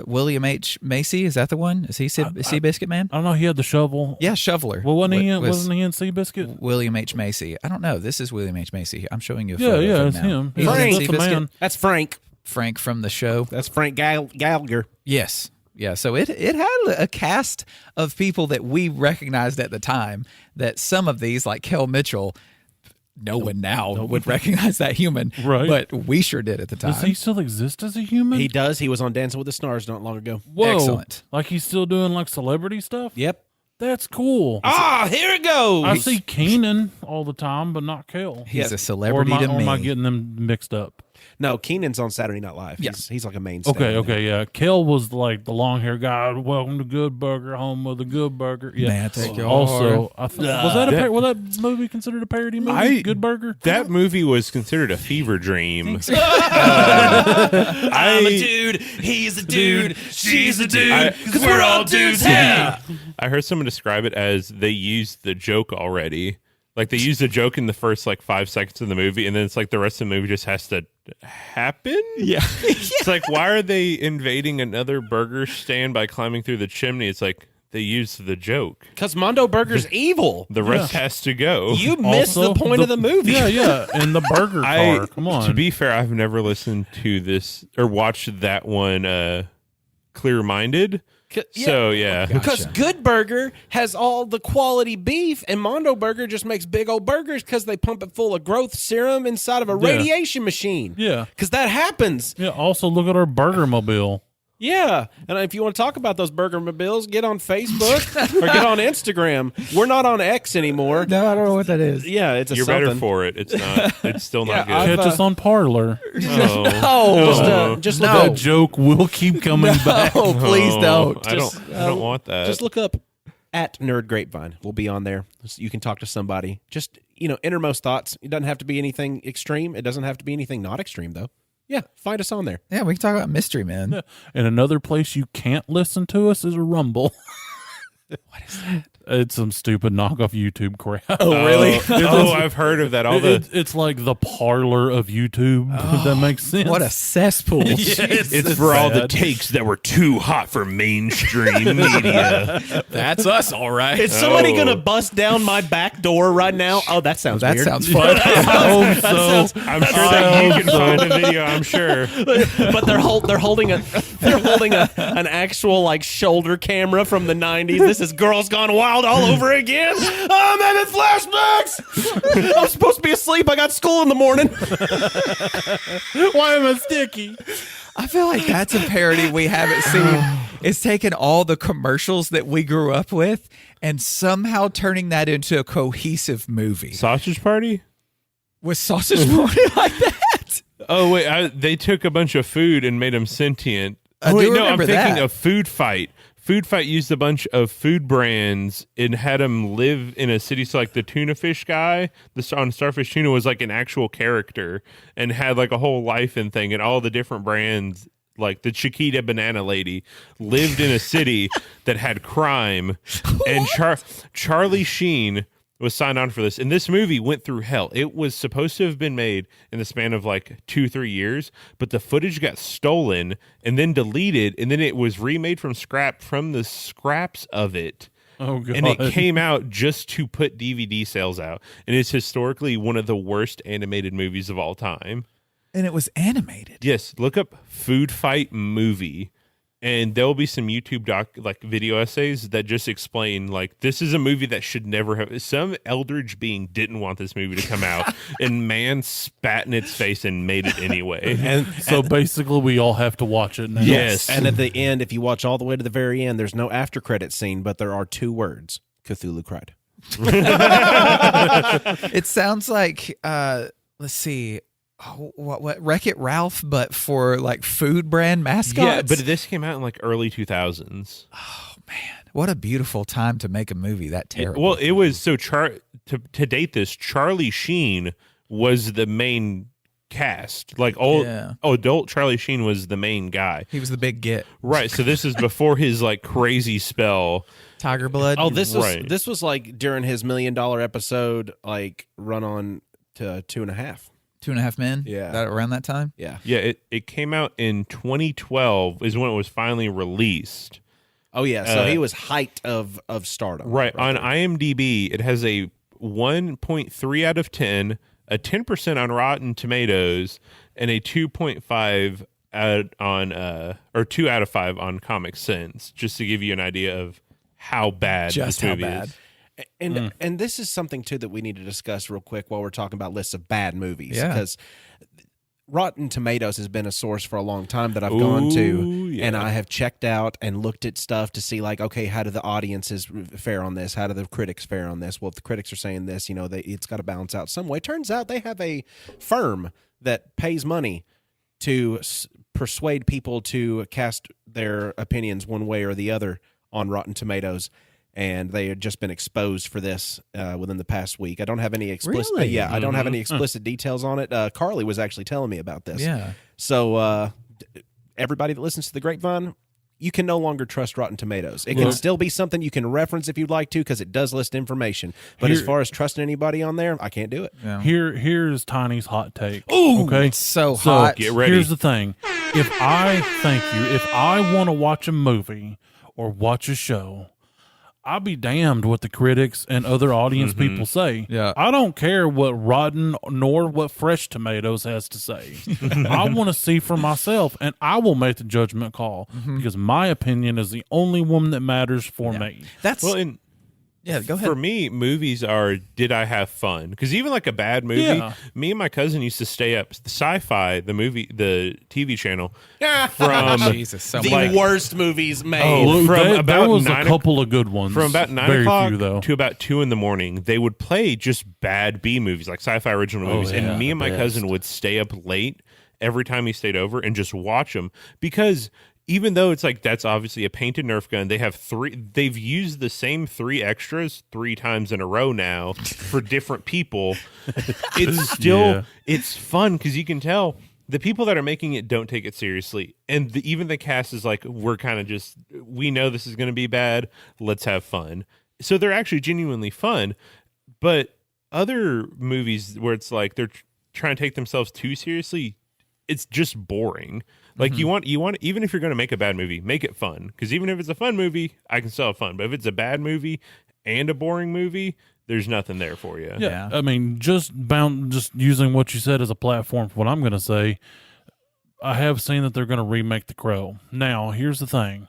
William H. Macy, is that the one? Is he Seabiscuit Man? I don't know. He had the shovel. Yeah, Shoveler. Well, wasn't he Was in Seabiscuit? William H. Macy? I don't know. This is William H. Macy. I'm showing you a Yeah, photo yeah, of it's him now. him. He's in Frank. That's the Seabiscuit. man. That's Frank. Frank from the show. That's Frank Gallagher. Yes. Yeah, so it had a cast of people that we recognized at the time, that some of these, like Kel Mitchell, no one now would recognize that human, Right. but we sure did at the time. Does he still exist as a human? He does. He was on Dancing with the Stars not long ago. Whoa. Excellent. Like he's still doing like celebrity stuff? Yep. That's cool. Ah, here it goes. I see Keenan all the time, but not Kel. He's a Or celebrity am I, to or me. am I getting them mixed up? No, Keenan's on Saturday Night Live. Yeah. He's like a mainstay. Okay, yeah. Kel was like the long hair guy. Welcome to Good Burger, home of the Good Burger. Yeah. May I take your Also, was that movie considered a parody movie? Good Burger. That movie was considered a fever dream. I'm a dude. He's a dude. She's a dude. Because we're all dudes. Yeah. I heard someone describe it as they used the joke already. Like they used the joke in the first like 5 seconds of the movie, and then it's like the rest of the movie just has to happen. Yeah. It's like, why are they invading another burger stand by climbing through the chimney? It's like they used the joke. Because Mondo Burger's evil. The rest has to go. You missed Also, the point of the movie. Yeah, yeah. And the burger car. Come on. To be fair, I've never listened to this or watched that one Clear Minded. So yeah. Because Good Burger has all the quality beef, and Mondo Burger just makes big old burgers because they pump it full of growth serum inside of a radiation machine. Yeah. Because that happens. Yeah, also look at our burger mobile. Yeah. And if you want to talk about those burger mobiles, get on Facebook or get on Instagram. We're not on X anymore. No, I don't know what that is. Yeah, it's a You're something. better for it. It's not. It's still not Yeah, good. Catch us on Parlor. Just No. look That joke will keep coming back. Oh, please don't. I don't want that. Just look up at Nerd Grapevine. We'll be on there. You can talk to somebody. Just, innermost thoughts. It doesn't have to be anything extreme. It doesn't have to be anything not extreme, though. Yeah, find us on there. Yeah, we can talk about Mystery Men. And another place you can't listen to us is a Rumble. What is that? It's some stupid knockoff YouTube crap. Oh, really? I've heard of that. It's like the Parlor of YouTube. If that makes sense. What a cesspool. It's for all the takes that were too hot for mainstream media. That's us, all right. Is somebody going to bust down my back door right now? Oh, that sounds that weird. sounds fun. I'm sure that you can find a video. I'm sure. But they're holding an actual like shoulder camera from the 90s. This is Girls Gone Wild all over again. I'm having flashbacks. I'm supposed to be asleep. I got school in the morning. Why am I sticky? I feel like that's a parody we haven't seen. It's taking all the commercials that we grew up with and somehow turning that into a cohesive movie. Sausage Party? With sausage party like that? Oh wait, they took a bunch of food and made them sentient. I Oh, do wait, no, I'm remember thinking that. of Food Fight. Food Fight used a bunch of food brands and had them live in a city. So, like the tuna fish guy, on Starfish Tuna was like an actual character and had like a whole life and thing, and all the different brands. Like the Chiquita banana lady lived in a city that had crime, and Charlie Sheen was signed on for this. And this movie went through hell. It was supposed to have been made in the span of like 2-3 years, but the footage got stolen and then deleted, and then it was remade from the scraps of it. Oh god! And it came out just to put DVD sales out, and it's historically one of the worst animated movies of all time. And it was animated. Yes, look up Food Fight movie, and there will be some YouTube video essays that just explain like this is a movie that should never have. Some eldritch being didn't want this movie to come out, and man spat in its face and made it anyway. And So basically, we all have to watch it now. Yes. and at the end, if you watch all the way to the very end, there's no after credit scene, but there are 2 words: Cthulhu cried. It sounds like let's see. Oh, what Wreck-It Ralph, but for like food brand mascots. Yeah, but this came out in like early 2000s. What a beautiful time to make a movie that terrible. Well, it was so to date this, Charlie Sheen was the main cast. Like adult Charlie Sheen was the main guy. He was the big get. Right. So this is before his like crazy spell. Tiger Blood. Oh, this Right. was like during his $1 Million episode, like run on to 2.5. 2.5 Men. Yeah. That around that time. Yeah. Yeah, it came out in 2012 is when it was finally released. Oh yeah. So he was height of stardom. Right. On there. IMDb, it has a 1.3 out of 10, a 10% on Rotten Tomatoes, and a 2.5 or 2 out of 5 on Comic Sense, just to give you an idea of how bad Just this how movie bad. is. And this is something too that we need to discuss real quick while we're talking about lists of bad movies. Yeah. Because Rotten Tomatoes has been a source for a long time that I've gone to, yeah. and I have checked out and looked at stuff to see like, okay, how do the audiences fare on this? How do the critics fare on this? Well, if the critics are saying this, it's got to balance out some way. Turns out they have a firm that pays money to persuade people to cast their opinions one way or the other on Rotten Tomatoes. And they had just been exposed for this within the past week. I don't have any explicit. Really? I don't have any explicit details on it. Carly was actually telling me about this. Yeah. So everybody that listens to the Grapevine, you can no longer trust Rotten Tomatoes. It can still be something you can reference if you'd like to, because it does list information. But as far as trusting anybody on there, I can't do it. Yeah. Here's Tiny's hot take. Ooh, okay, it's so hot. Get ready. Here's the thing: if I want to watch a movie or watch a show, I'll be damned what the critics and other audience people say. Yeah. I don't care what Rotten nor what Fresh Tomatoes has to say. I want to see for myself, and I will make the judgment call because my opinion is the only one that matters for me. That's Well, and yeah. Go ahead. for me, movies are did I have fun? Because even like a bad movie, Yeah. me and my cousin used to stay up. Sci-Fi, the TV channel, from Jesus, so The much. worst movies made. Oh, from there about was 9 a couple of good ones. from about 9 Very o'clock few, though. to about 2 in the morning, they would play just bad B movies, like sci-fi original movies. yeah, And me and my the cousin best. would stay up late every time he stayed over and just watch them, because even though it's like that's obviously a painted Nerf gun, they've used the same 3 extras 3 times in a row now for different people. It's still it's fun because you can tell the people that are making it don't take it seriously, and even the cast is like, we're kind of just, we know this is going to be bad, let's have fun. So they're actually genuinely fun. But other movies where it's like they're trying to take themselves too seriously, it's just boring. Like you want even if you're going to make a bad movie, make it fun, because even if it's a fun movie, I can still have fun. But if it's a bad movie and a boring movie, there's nothing there for you. Yeah, I mean, just using what you said as a platform for what I'm going to say, I have seen that they're going to remake The Crow. Now, here's the thing.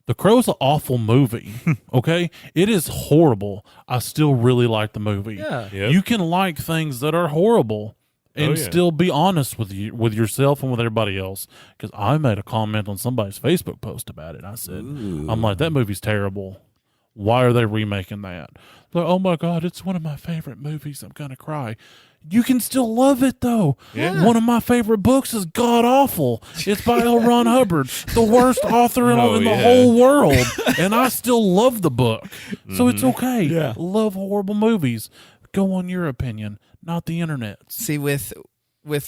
The Crow's an awful movie, okay? It is horrible. I still really like the movie. Yeah. Yep. You can like things that are horrible and still be honest with yourself and with everybody else. Because I made a comment on somebody's Facebook post about it. I said, I'm like, that movie's terrible. Why are they remaking that? Like, oh my God, it's one of my favorite movies. I'm going to cry. You can still love it, though. Yeah. One of my favorite books is God Awful. It's by L. Ron Hubbard, the worst author in the whole world. And I still love the book. So it's okay. Yeah. Love horrible movies. Go on your opinion, not the internet. See, with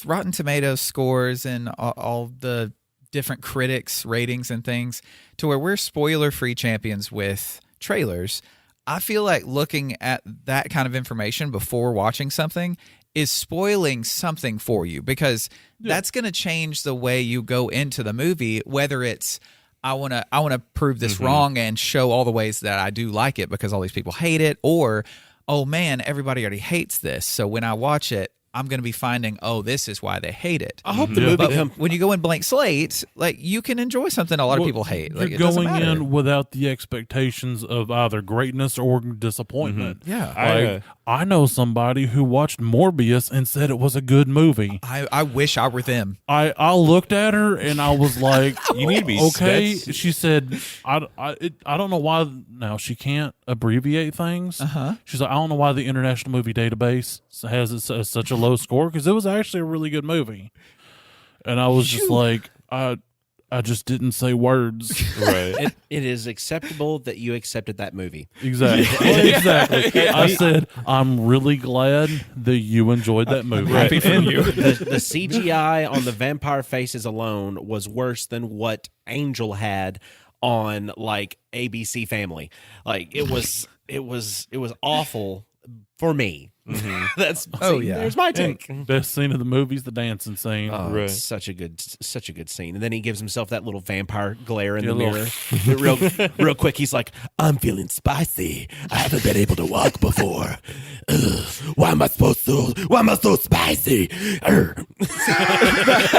Rotten Tomatoes scores and all the different critics ratings and things, to where we're spoiler-free champions with trailers, I feel like looking at that kind of information before watching something is spoiling something for you, because that's going to change the way you go into the movie, whether it's I want to prove this wrong and show all the ways that I do like it because all these people hate it, or oh man, everybody already hates this, so when I watch it, I'm going to be finding, oh, this is why they hate it. I hope the movie But when you go in blank slate, like, you can enjoy something a lot of people hate. Like, You're it doesn't going matter. in without the expectations of either greatness or disappointment. Yeah. I know somebody who watched Morbius and said it was a good movie. I wish I were them. I looked at her and I was like, You need to be okay. that's- She said, I don't know why. Now she can't abbreviate things. She's like, I don't know why the International Movie Database has such a low score, because it was actually a really good movie. And I was just like, I just didn't say words. Right. It is acceptable that you accepted that movie. Exactly. Exactly. I said, I'm really glad that you enjoyed that movie. Happy for you. The CGI on the vampire faces alone was worse than what Angel had on like ABC Family. Like it was awful for me. That's there's my take. Best scene of the movie is the dancing scene. Oh, Right. it's such a good scene. And then he gives himself that little vampire glare in the Yeah, mirror. real quick, he's like, "I'm feeling spicy. I haven't been able to walk before. Ugh, why am I so spicy?"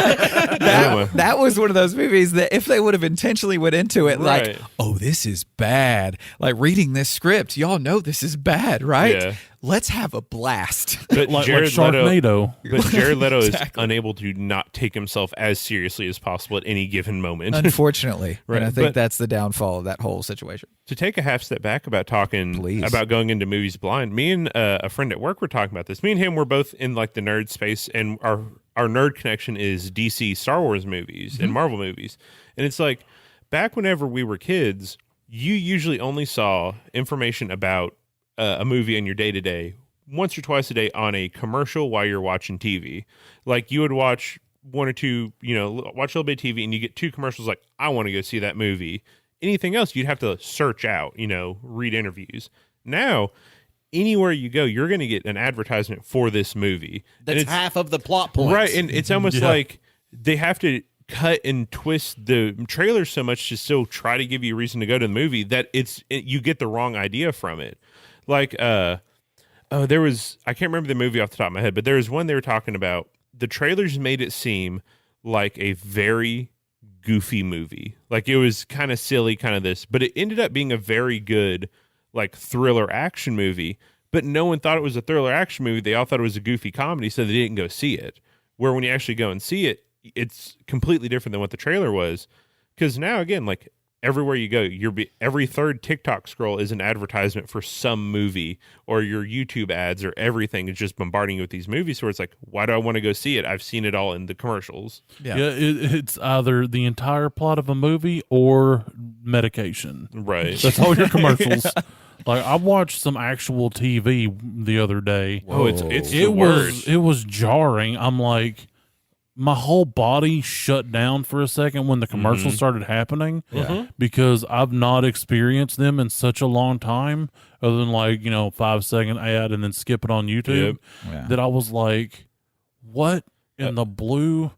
That was one of those movies that if they would have intentionally went into it Right. like, oh, this is bad. Like reading this script, y'all know this is bad, right? Yeah. Let's have a blast. But like Jared Leto, Sharknado. but Jared Leto is unable to not take himself as seriously as possible at any given moment. Unfortunately. Right. And I think But- that's the downfall of that whole situation. To take a half step back about talking Please. about going into movies blind, me and a friend at work were talking about this. Me and him were both in like the nerd space, and our nerd connection is DC Star Wars movies and Marvel movies. And it's like back whenever we were kids, you usually only saw information about a movie in your day to day once or twice a day on a commercial while you're watching TV. Like you would watch one or two, watch a little bit of TV and you get two commercials like, I want to go see that movie. Anything else, you'd have to search out, read interviews. Now, anywhere you go, you're going to get an advertisement for this movie. That's half of the plot points. Right, and it's almost like they have to cut and twist the trailer so much to still try to give you a reason to go to the movie that you get the wrong idea from it. Like, there was, I can't remember the movie off the top of my head, but there was one they were talking about. The trailers made it seem like a very goofy movie. Like it was kind of silly, kind of this, but it ended up being a very good, like thriller action movie. But no one thought it was a thriller action movie. They all thought it was a goofy comedy, so they didn't go see it. Where when you actually go and see it, it's completely different than what the trailer was. Because now, again, like everywhere you go, every third TikTok scroll is an advertisement for some movie, or your YouTube ads or everything is just bombarding you with these movies. So it's like, why do I want to go see it? I've seen it all in the commercials. Yeah, it's either the entire plot of a movie or medication. Right. That's all your commercials. Like I watched some actual TV the other day. Oh, it's the worst. It was jarring. I'm like, my whole body shut down for a second when the commercials started happening because I've not experienced them in such a long time, other than 5-second ad and then skip it on YouTube. Yeah. That I was like, what in the blue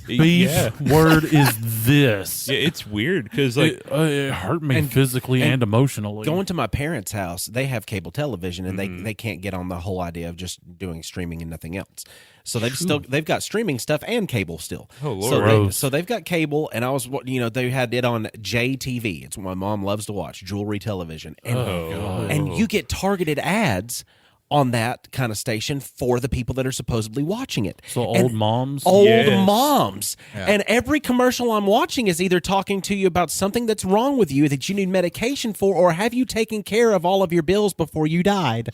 beef word is this? Yeah, it's weird because like It hurt me physically and emotionally. Going to my parents' house, they have cable television, and they can't get on the whole idea of just doing streaming and nothing else. So they've got streaming stuff and cable still. Oh, Lord. So they've got cable, and I was they had it on JTV. It's what my mom loves to watch, jewelry television, and you get targeted ads on that kind of station for the people that are supposedly watching it. So old moms? Old Yes. moms. And every commercial I'm watching is either talking to you about something that's wrong with you that you need medication for, or have you taken care of all of your bills before you died?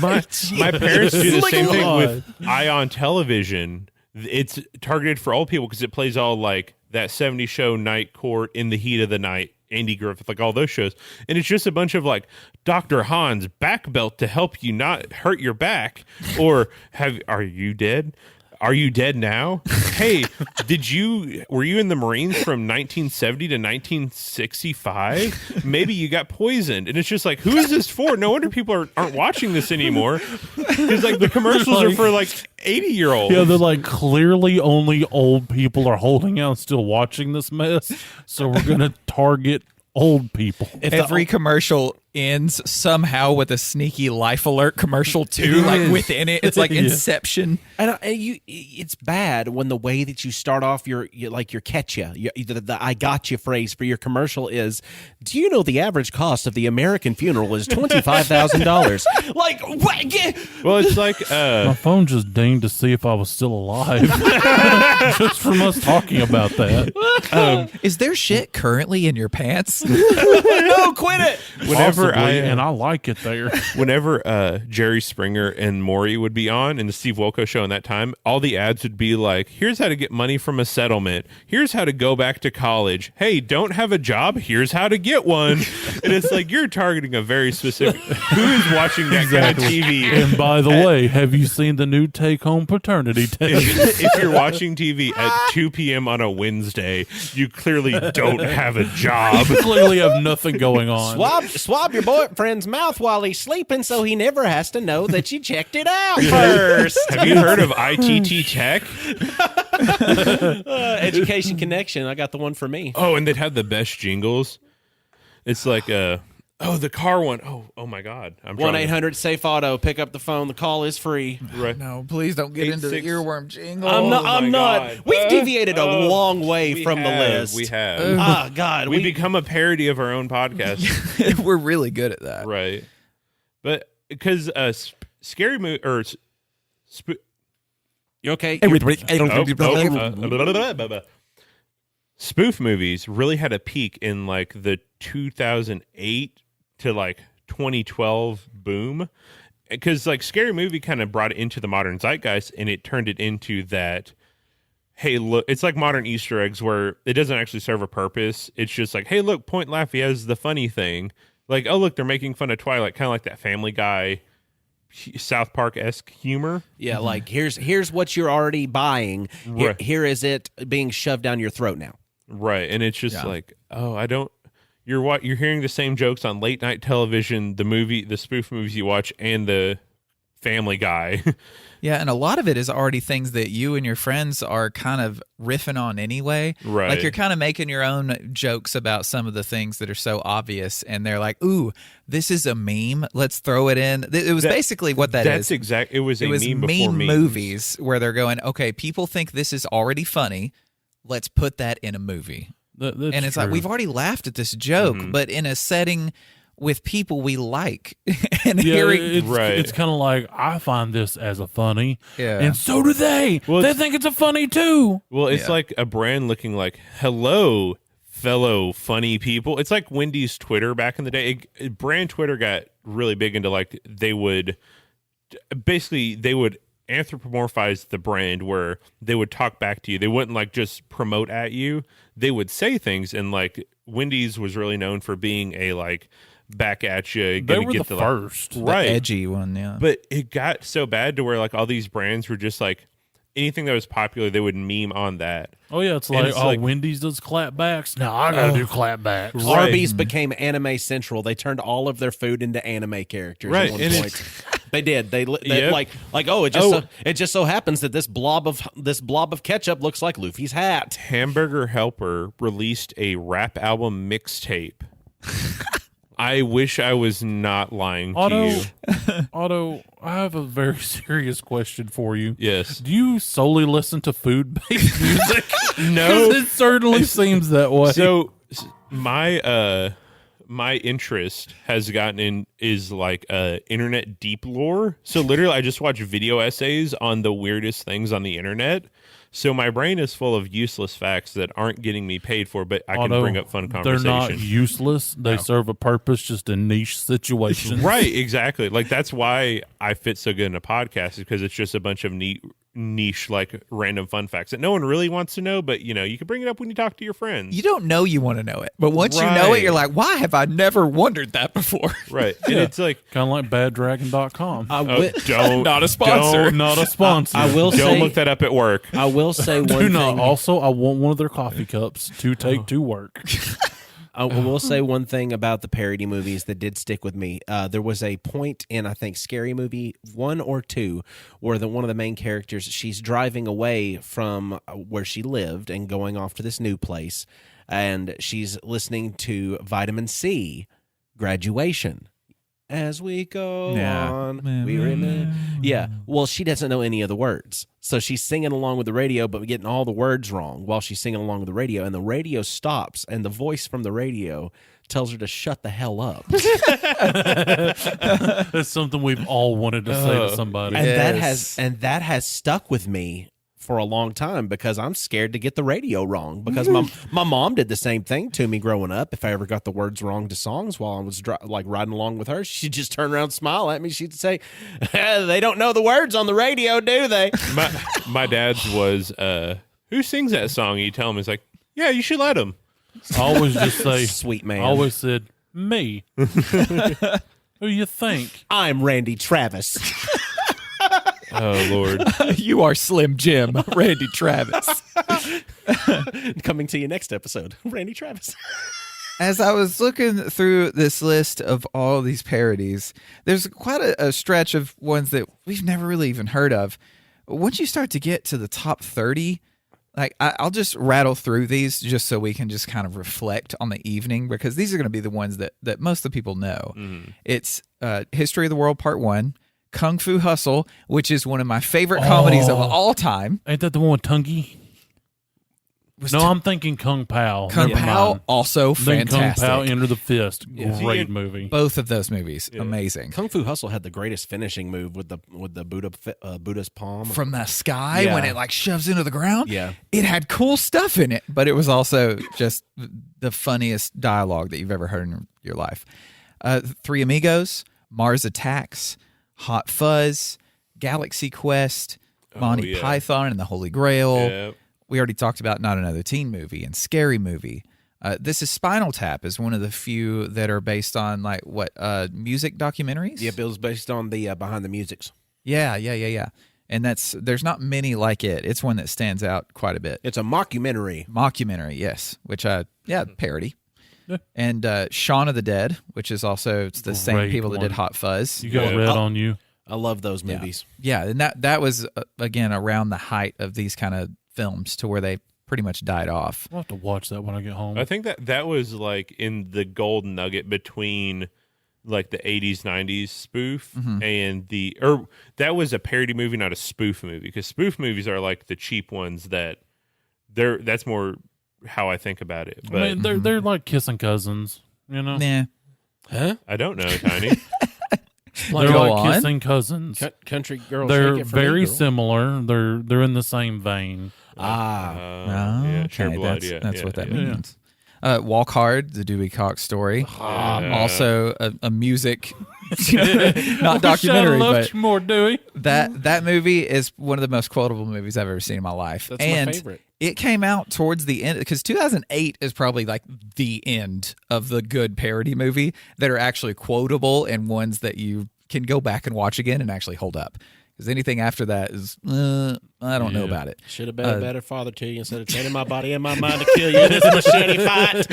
My parents do the Like, same thing God. with Ion Television. It's targeted for old people because it plays all like that 70s show Night Court, In the Heat of the Night, Andy Griffith, like all those shows. And it's just a bunch of like Dr. Hahn's back belt to help you not hurt your back. Or are you dead? Are you dead now? Hey, were you in the Marines from 1970 to 1965? Maybe you got poisoned. And it's just like, who is this for? No wonder people aren't watching this anymore. Because like the commercials are for like 80-year-olds. Yeah, they're like, clearly only old people are holding out and still watching this mess. So we're going to target old people. Every commercial ends somehow with a sneaky life alert commercial too, like within it. It's like Yeah. Inception. And it's bad when the way that you start off your catch you, the I got you phrase for your commercial is, do you know the average cost of the American funeral is $25,000? Like, what? Well, it's like My phone just dinged to see if I was still alive. Just from us talking about that. Is there shit currently in your pants? No, quit it. whenever Possibly, and I like it there. whenever Jerry Springer and Maury would be on in the Steve Wilkos show in that time, all the ads would be like, here's how to get money from a settlement. Here's how to go back to college. Hey, don't have a job? Here's how to get one. And it's like, you're targeting a very specific, who is watching that kind of TV? And by the way, have you seen the new take-home paternity test? If you're watching TV at 2 p.m. on a Wednesday, you clearly don't have a job. Clearly have nothing going on. Swab your boyfriend's mouth while he's sleeping so he never has to know that you checked it out first. Have you heard of ITT Tech? Education Connection. I got the one for me. Oh, and they'd have the best jingles. It's like the car one. Oh my God. I'm 1-800-SAFE-AUTO. Pick up the phone. The call is free. Right. No, please don't get into the 86. earworm jingle. I'm not. my God. We've deviated a long way from the list. We have. Ah, God. We become a parody of our own podcast. We're really good at that. Right. But because scary movie or You okay? spoof movies really had a peak in like the 2008 to like 2012 boom, because like scary movie kind of brought it into the modern zeitgeist and it turned it into that, hey look, it's like modern Easter eggs where it doesn't actually serve a purpose. It's just like, hey look, Point Laffy has the funny thing, like, oh look, they're making fun of Twilight, kind of like that Family Guy, South Park-esque humor. Yeah, like here's what you're already buying. Right. Here is it being shoved down your throat now. Right, and it's just like, oh, I don't. You're hearing the same jokes on late night television, the spoof movies you watch, and the Family Guy. Yeah, and a lot of it is already things that you and your friends are kind of riffing on anyway. Right. Like you're kind of making your own jokes about some of the things that are so obvious, and they're like, "Ooh, this is a meme. Let's throw it in." It was basically what that That's is. exact. It was a It was meme before memes. movies where they're going, "Okay, people think this is already funny. Let's put that in a movie." That's And it's like, true. we've already laughed at this joke, but in a setting with people we like. And Yeah, hearing, it's, Right. it's kind of like, I find this as a funny, Yeah. and so do they. Well, They it's- think it's a funny too. Well, it's Yeah. like a brand looking like, hello, fellow funny people. It's like Wendy's Twitter back in the day. Brand Twitter got really big into like they would anthropomorphize the brand where they would talk back to you. They wouldn't like just promote at you. They would say things, and like Wendy's was really known for being a like back at you. They gonna were get the like- first. the right? edgy one, yeah. But it got so bad to where like all these brands were just like anything that was popular, they would meme on that. Oh yeah, it's And like, it's oh, like- Wendy's does clapbacks. Now I gotta do clapbacks. Right. Arby's became Anime Central. They turned all of their food into anime characters Right, at one and point. They did. They Yep. like it just so happens that this blob of ketchup looks like Luffy's hat. Hamburger Helper released a rap album mixtape. I wish I was not lying to Otto, you. Otto, I have a very serious question for you. Yes. Do you solely listen to food-based music? No. 'Cause it certainly seems that way. So my my interest has gotten in is like internet deep lore. So literally I just watch video essays on the weirdest things on the internet. So my brain is full of useless facts that aren't getting me paid for, but I can bring up fun conversation. They're not useless. They serve a purpose, just in niche situations. Right, exactly. Like that's why I fit so good in a podcast, is because it's just a bunch of niche, like random fun facts that no one really wants to know, but you can bring it up when you talk to your friends. You don't know you want to know it, but once you know it, you're like, why have I never wondered that before? Right. And it's like kind of like baddragon.com. Not a sponsor. Not a sponsor. I will don't say, look that up at work. I will say one thing. Also, I want one of their coffee cups to take to work. I will say one thing about the parody movies that did stick with me. There was a point in, I think, Scary Movie 1 or 2 where one of the main characters, she's driving away from where she lived and going off to this new place, and she's listening to Vitamin C, Graduation. As we go on, we remember. Yeah, well, she doesn't know any of the words. So she's singing along with the radio, but getting all the words wrong while she's singing along with the radio. And the radio stops, and the voice from the radio tells her to shut the hell up. That's something we've all wanted to say to somebody. And that has stuck with me for a long time because I'm scared to get the radio wrong, because my mom did the same thing to me growing up. If I ever got the words wrong to songs while I was riding along with her, she'd just turn around and smile at me. She'd say, they don't know the words on the radio, do they? My dad's was, who sings that song? You tell him, it's like, yeah, you should let him. I always just say, sweet man. I always said, me. Who you think? I'm Randy Travis. Oh, Lord. You are Slim Jim, Randy Travis. Coming to you next episode, Randy Travis. As I was looking through this list of all these parodies, there's quite a stretch of ones that we've never really even heard of. Once you start to get to the top 30, like I'll just rattle through these just so we can just kind of reflect on the evening, because these are going to be the ones that most of the people know. It's History of the World Part 1, Kung Fu Hustle, which is one of my favorite comedies of all time. Ain't that the one with Tungi? I'm thinking Kung Pao. Kung Pao, also then fantastic. Kung Pao, Enter the Fist. Great movie. Both of those movies, amazing. Kung Fu Hustle had the greatest finishing move with the Buddha's palm. From the sky when it like shoves into the ground. Yeah. It had cool stuff in it, but it was also just the funniest dialogue that you've ever heard in your life. Three Amigos, Mars Attacks, Hot Fuzz, Galaxy Quest, Monty Python and the Holy Grail. Yep. We already talked about Not Another Teen Movie and Scary Movie. This is Spinal Tap, is one of the few that are based on music documentaries. Yeah, Bill's based on the Behind the Musics. Yeah. And there's not many like it. It's one that stands out quite a bit. It's a mockumentary. Mockumentary, yes, which parody. Yeah. And Shaun of the Dead, which is also the same people that did Hot Fuzz. You got red on you. I love those movies. Yeah, and that was again around the height of these kind of films, to where they pretty much died off. I'll have to watch that when I get home. I think that was like in the gold nugget between like the 80s, 90s spoof and that was a parody movie, not a spoof movie, because spoof movies are like the cheap ones that's more how I think about it. But I mean, they're like kissing cousins, you know? Nah. Huh? I don't know, Tiny. They're Go like on. kissing cousins. Country Girls. They're Shake It For very Me, Girl. similar. They're in the same vein. Yeah, Share Okay, Blood. that's what that yeah. means. Walk Hard, the Dewey Cox story. Also a music, not documentary, but more Dewey. that movie is one of the most quotable movies I've ever seen in my life. That's and my favorite. It came out towards the end, because 2008 is probably like the end of the good parody movie that are actually quotable and ones that you can go back and watch again and actually hold up. Because anything after that is, I don't know about it. Should have been a better father to you instead of training my body and my mind to kill you in this machete fight.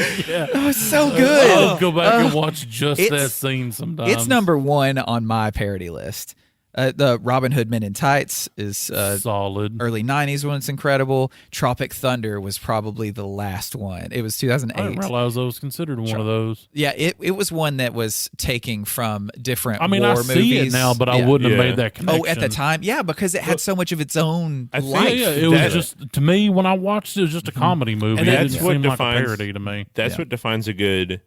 Oh, it's so good. I'll go back and watch just it's- that scene sometimes. It's number one on my parody list. The Robin Hood Men in Tights is solid. early 90s one. It's incredible. Tropic Thunder was probably the last one. It was 2008. I didn't realize I was considered one of those. Yeah, it was one that was taking from different I mean, war I movies. see it now, but I wouldn't have made that connection. Oh, at the time? Yeah, because it had so much of its own I think- life. Yeah, it was just, to me, when I watched it, it was just a comedy movie. And it that's didn't what seem like a defines- parody to me. That's what defines a good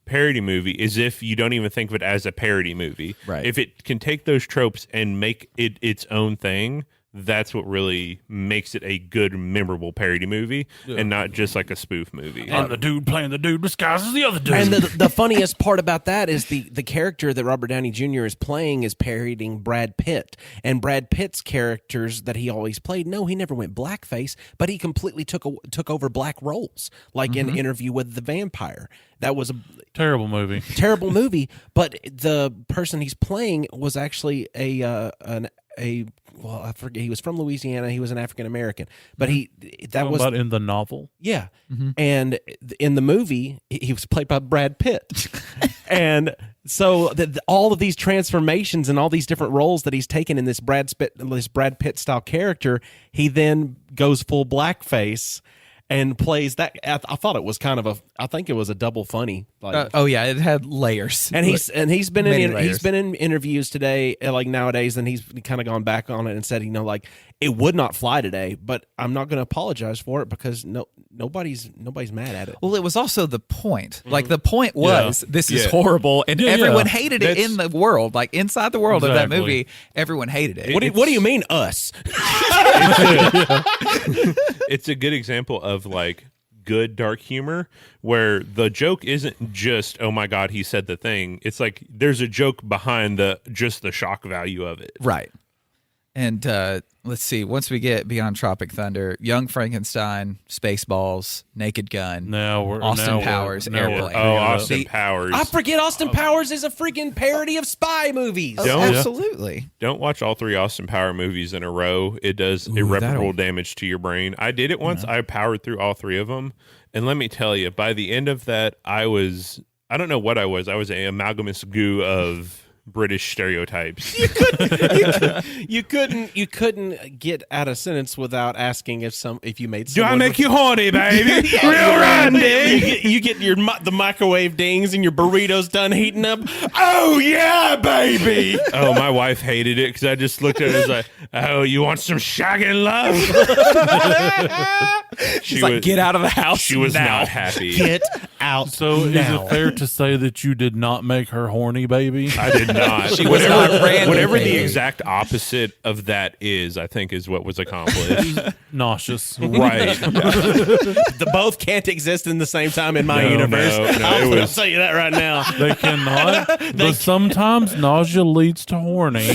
parody movie is if you don't even think of it as a parody movie. Right. If it can take those tropes and make it its own thing, that's what really makes it a good, memorable parody movie, and not just like a spoof movie. And the dude playing the dude disguised as the other dude. And the funniest part about that is the character that Robert Downey Jr. is playing is parodying Brad Pitt. And Brad Pitt's characters that he always played, no, he never went blackface, but he completely took over black roles, like in Interview with the Vampire. That was a Terrible movie. terrible movie, but the person he's playing was actually well, I forget. He was from Louisiana. He was an African American, but But in the novel. yeah. And in the movie, he was played by Brad Pitt. And so all of these transformations and all these different roles that he's taken in this Brad Pitt style character, he then goes full blackface and plays that. I thought it was I think it was a double funny. Like, Oh yeah, it had layers. and he's been Many in layers. he's been in interviews today, like nowadays, and he's kind of gone back on it and said, like, it would not fly today, but I'm not going to apologize for it because nobody's mad at it. Well, it was also the point. Like the point was, this is Yeah. horrible, and Yeah, everyone yeah. hated it in the world, like inside the world of that Exactly. movie. Everyone hated it. What do you mean us? It's a good example of like good dark humor where the joke isn't just, oh my god, he said the thing. It's like there's a joke behind the shock value of it. Right. And let's see. Once we get beyond Tropic Thunder, Young Frankenstein, Spaceballs, Naked Gun, Austin Powers, Airplane. Oh, Austin See, Powers. I forget Austin Powers is a freaking parody of spy movies. Don't- Absolutely. Don't watch all 3 Austin Power movies in a row. It does irreparable damage to your brain. I did it once. I powered through all 3 of them. And let me tell you, by the end of that, I don't know what I was. I was an amalgamous goo of British stereotypes. You couldn't get out a sentence without asking if you made. Do I make you horny, baby? Real Randy. You get the microwave dings and your burritos done heating up. Oh yeah, baby. Oh, my wife hated it because I just looked at her and was like, oh, you want some shagging love? She's like, get out of the house. She was now. not happy. Get out. So now. is it fair to say that you did not make her horny, baby? I did not. She was not Randy, whatever the baby. exact opposite of that is, I think, is what was accomplished. Nauseous. Right. The both can't exist in the same time in my No, universe. no, it I'll was- tell you that right now. They cannot. But sometimes nausea leads to horny.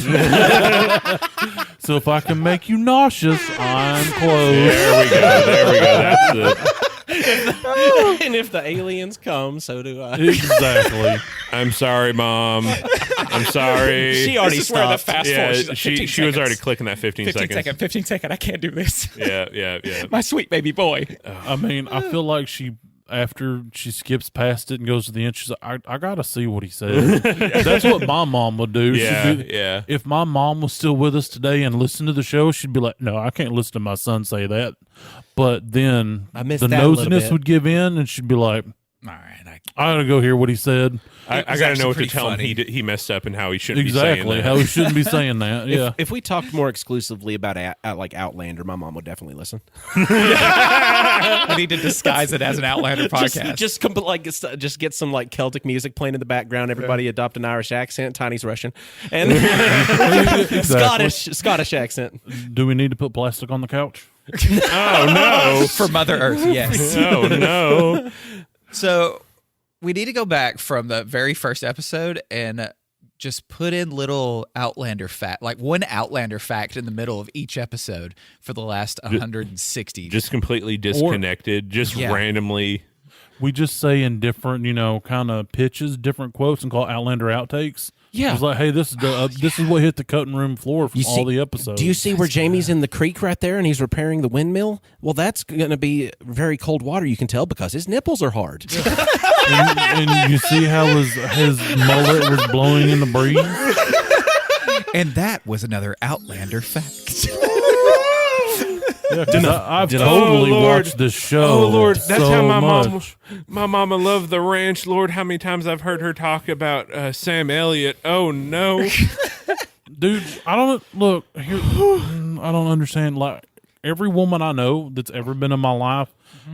So if I can make you nauseous, I'm close. There we go. There we go. That's it. And if the aliens come, so do I. Exactly. I'm sorry, Mom. I'm sorry. She already This is where the stopped. fast forward. yeah, She's like, 15 she was already seconds. clicking that 15 seconds. 15 second. I can't do this. Yeah. My sweet baby boy. I mean, I feel like after she skips past it and goes to the end, she's like, I gotta see what he said. That's what my mom would do. Yeah, She'd be- yeah. If my mom was still with us today and listened to the show, she'd be like, no, I can't listen to my son say that. But then I missed the that a little nosiness bit. would give in, and she'd be like, All right. I gotta go hear what he said. I was got to actually know what to pretty tell funny. him he messed up and how he shouldn't be Exactly. saying How that. he shouldn't be saying that. Yeah. If we talked more exclusively about like Outlander, my mom would definitely listen. I need to disguise it as an Outlander podcast. Just get some like Celtic music playing in the background. Everybody adopt an Irish accent. Tiny's Russian and Scottish accent. Do we need to put plastic on the couch? Oh, for Mother Earth, yes. no. Oh, no. So we need to go back from the very first episode and just put in little Outlander fact, like one Outlander fact in the middle of each episode for the last 160. Just completely disconnected. Just Yeah. randomly. We just say in different, kind of pitches, different quotes, and call it Outlander outtakes. Yeah. It's like, hey, this is what hit the cutting room floor from all the episodes. Do you see where Jamie's in the creek right there and he's repairing the windmill? Well, that's going to be very cold water, you can tell, because his nipples are hard. and you see how his mullet was blowing in the breeze? And that was another Outlander fact. Yeah, 'cause I've totally Oh, Lord. watched this show. Oh, Lord. That's so how my much. mama loved the ranch. Lord, how many times I've heard her talk about Sam Elliott. Oh, no. Dude, I don't understand. Like, every woman I know that's ever been in my life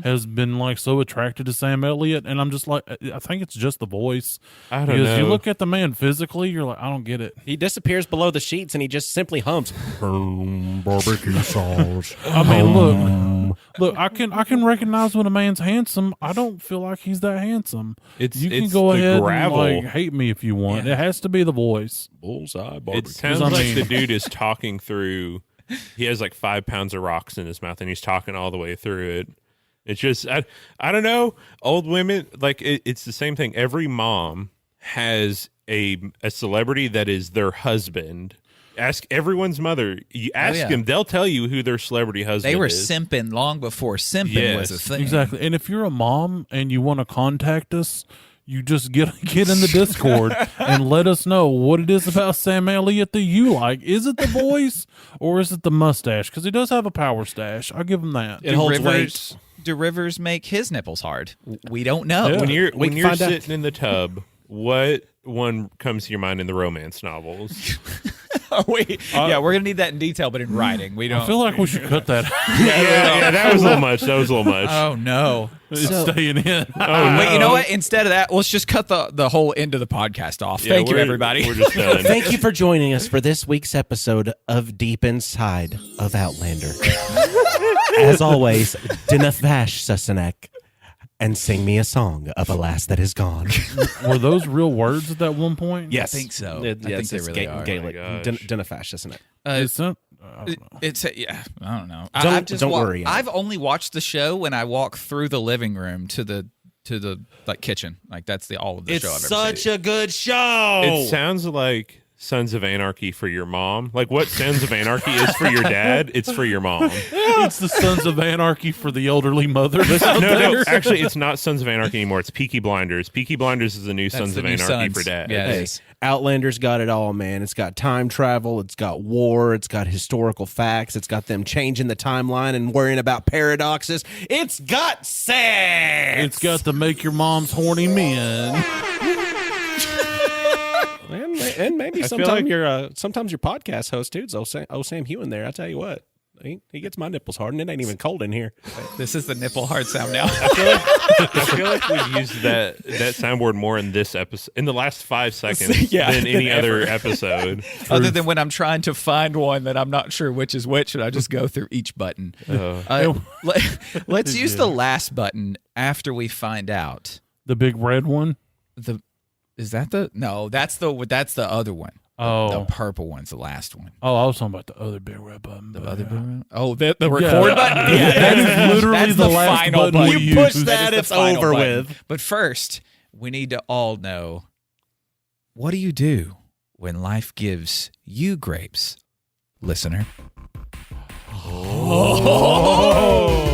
has been like so attracted to Sam Elliott, and I'm just like, I think it's just the voice. I don't Because know. you look at the man physically, you're like, I don't get it. He disappears below the sheets and he just simply hums. Barbecue sauce. I mean, look, I can recognize when a man's handsome. I don't feel like he's that handsome. You can go the ahead gravel. and like hate me if you want. Yeah. It has to be the voice. Bullseye It barbecue. sounds I like mean- the dude is talking through. He has like 5 pounds of rocks in his mouth, and he's talking all the way through it. It's just I don't know. Old women, like it's the same thing. Every mom has a celebrity that is their husband. Ask everyone's mother. You ask yeah. them, they'll tell you who their celebrity husband They were is. simping long before simping was a Yes, thing. Exactly. And if you're a mom and you want to contact us, you just get in the Discord and let us know what it is about Sam Elliott that you like. Is it the voice or is it the mustache? Because he does have a power stash. I'll give him that. It holds Rivers, do Rivers make his nipples hard? We don't know. Yeah. when you're We can find out. sitting in the tub, what one comes to your mind in the romance novels? Yeah, we're gonna need that in detail, but in writing, we don't. I feel like we should cut that. yeah, that was a little much. That was a little much. Oh no! It's staying in. Wait, you know what? Instead of that, let's just cut the whole end of the podcast off. Yeah, Thank you, we're- everybody. We're just done. Thank you for joining us for this week's episode of Deep Inside of Outlander. As always, Dinavash Susanek, and sing me a song of a lass that is gone. Were those real words at that one point? Yes, I think so. I think they really are. Gaelic. Oh my gosh. Dinavash Susanek. It's not, I don't know. It's yeah. I don't know. Don't worry. I've only watched the show when I walk through the living room to the like kitchen. Like that's all of the It's show I've ever such seen. a good show. It sounds like Sons of Anarchy for your mom. Like what Sons of Anarchy is for your dad, it's for your mom. It's the Sons of Anarchy for the elderly mother. No, actually, it's not Sons of Anarchy anymore. It's Peaky Blinders. Peaky Blinders is the new Sons the of new Anarchy Sons. for dad. Yeah. Hey, Outlander's got it all, man. It's got time travel, it's got war, it's got historical facts, it's got them changing the timeline and worrying about paradoxes. It's got sex. It's got to make your mom's horny men. and maybe feel sometimes like- your sometimes your podcast host dude's Sam Hewen there. I tell you what, he gets my nipples hard, and it ain't even cold in here. This is the nipple hard sound now. I feel like we've used that soundboard more in this episode, in the last 5 seconds, Yeah, than any than other episode. Other than when I'm trying to find one that I'm not sure which is which, and I just go through each button. Let's use the last button after we find out. The big red one. Is that the no? That's the other one. The Oh, purple one's the last one. oh, I was talking about the other big red button. The but other yeah. button. Oh, the record Yeah. button. Yeah, that is literally That's the last final button we button. use. You push That that, is the it's final over button. with. But first, we need to all know, what do you do when life gives you grapes, listener? Oh.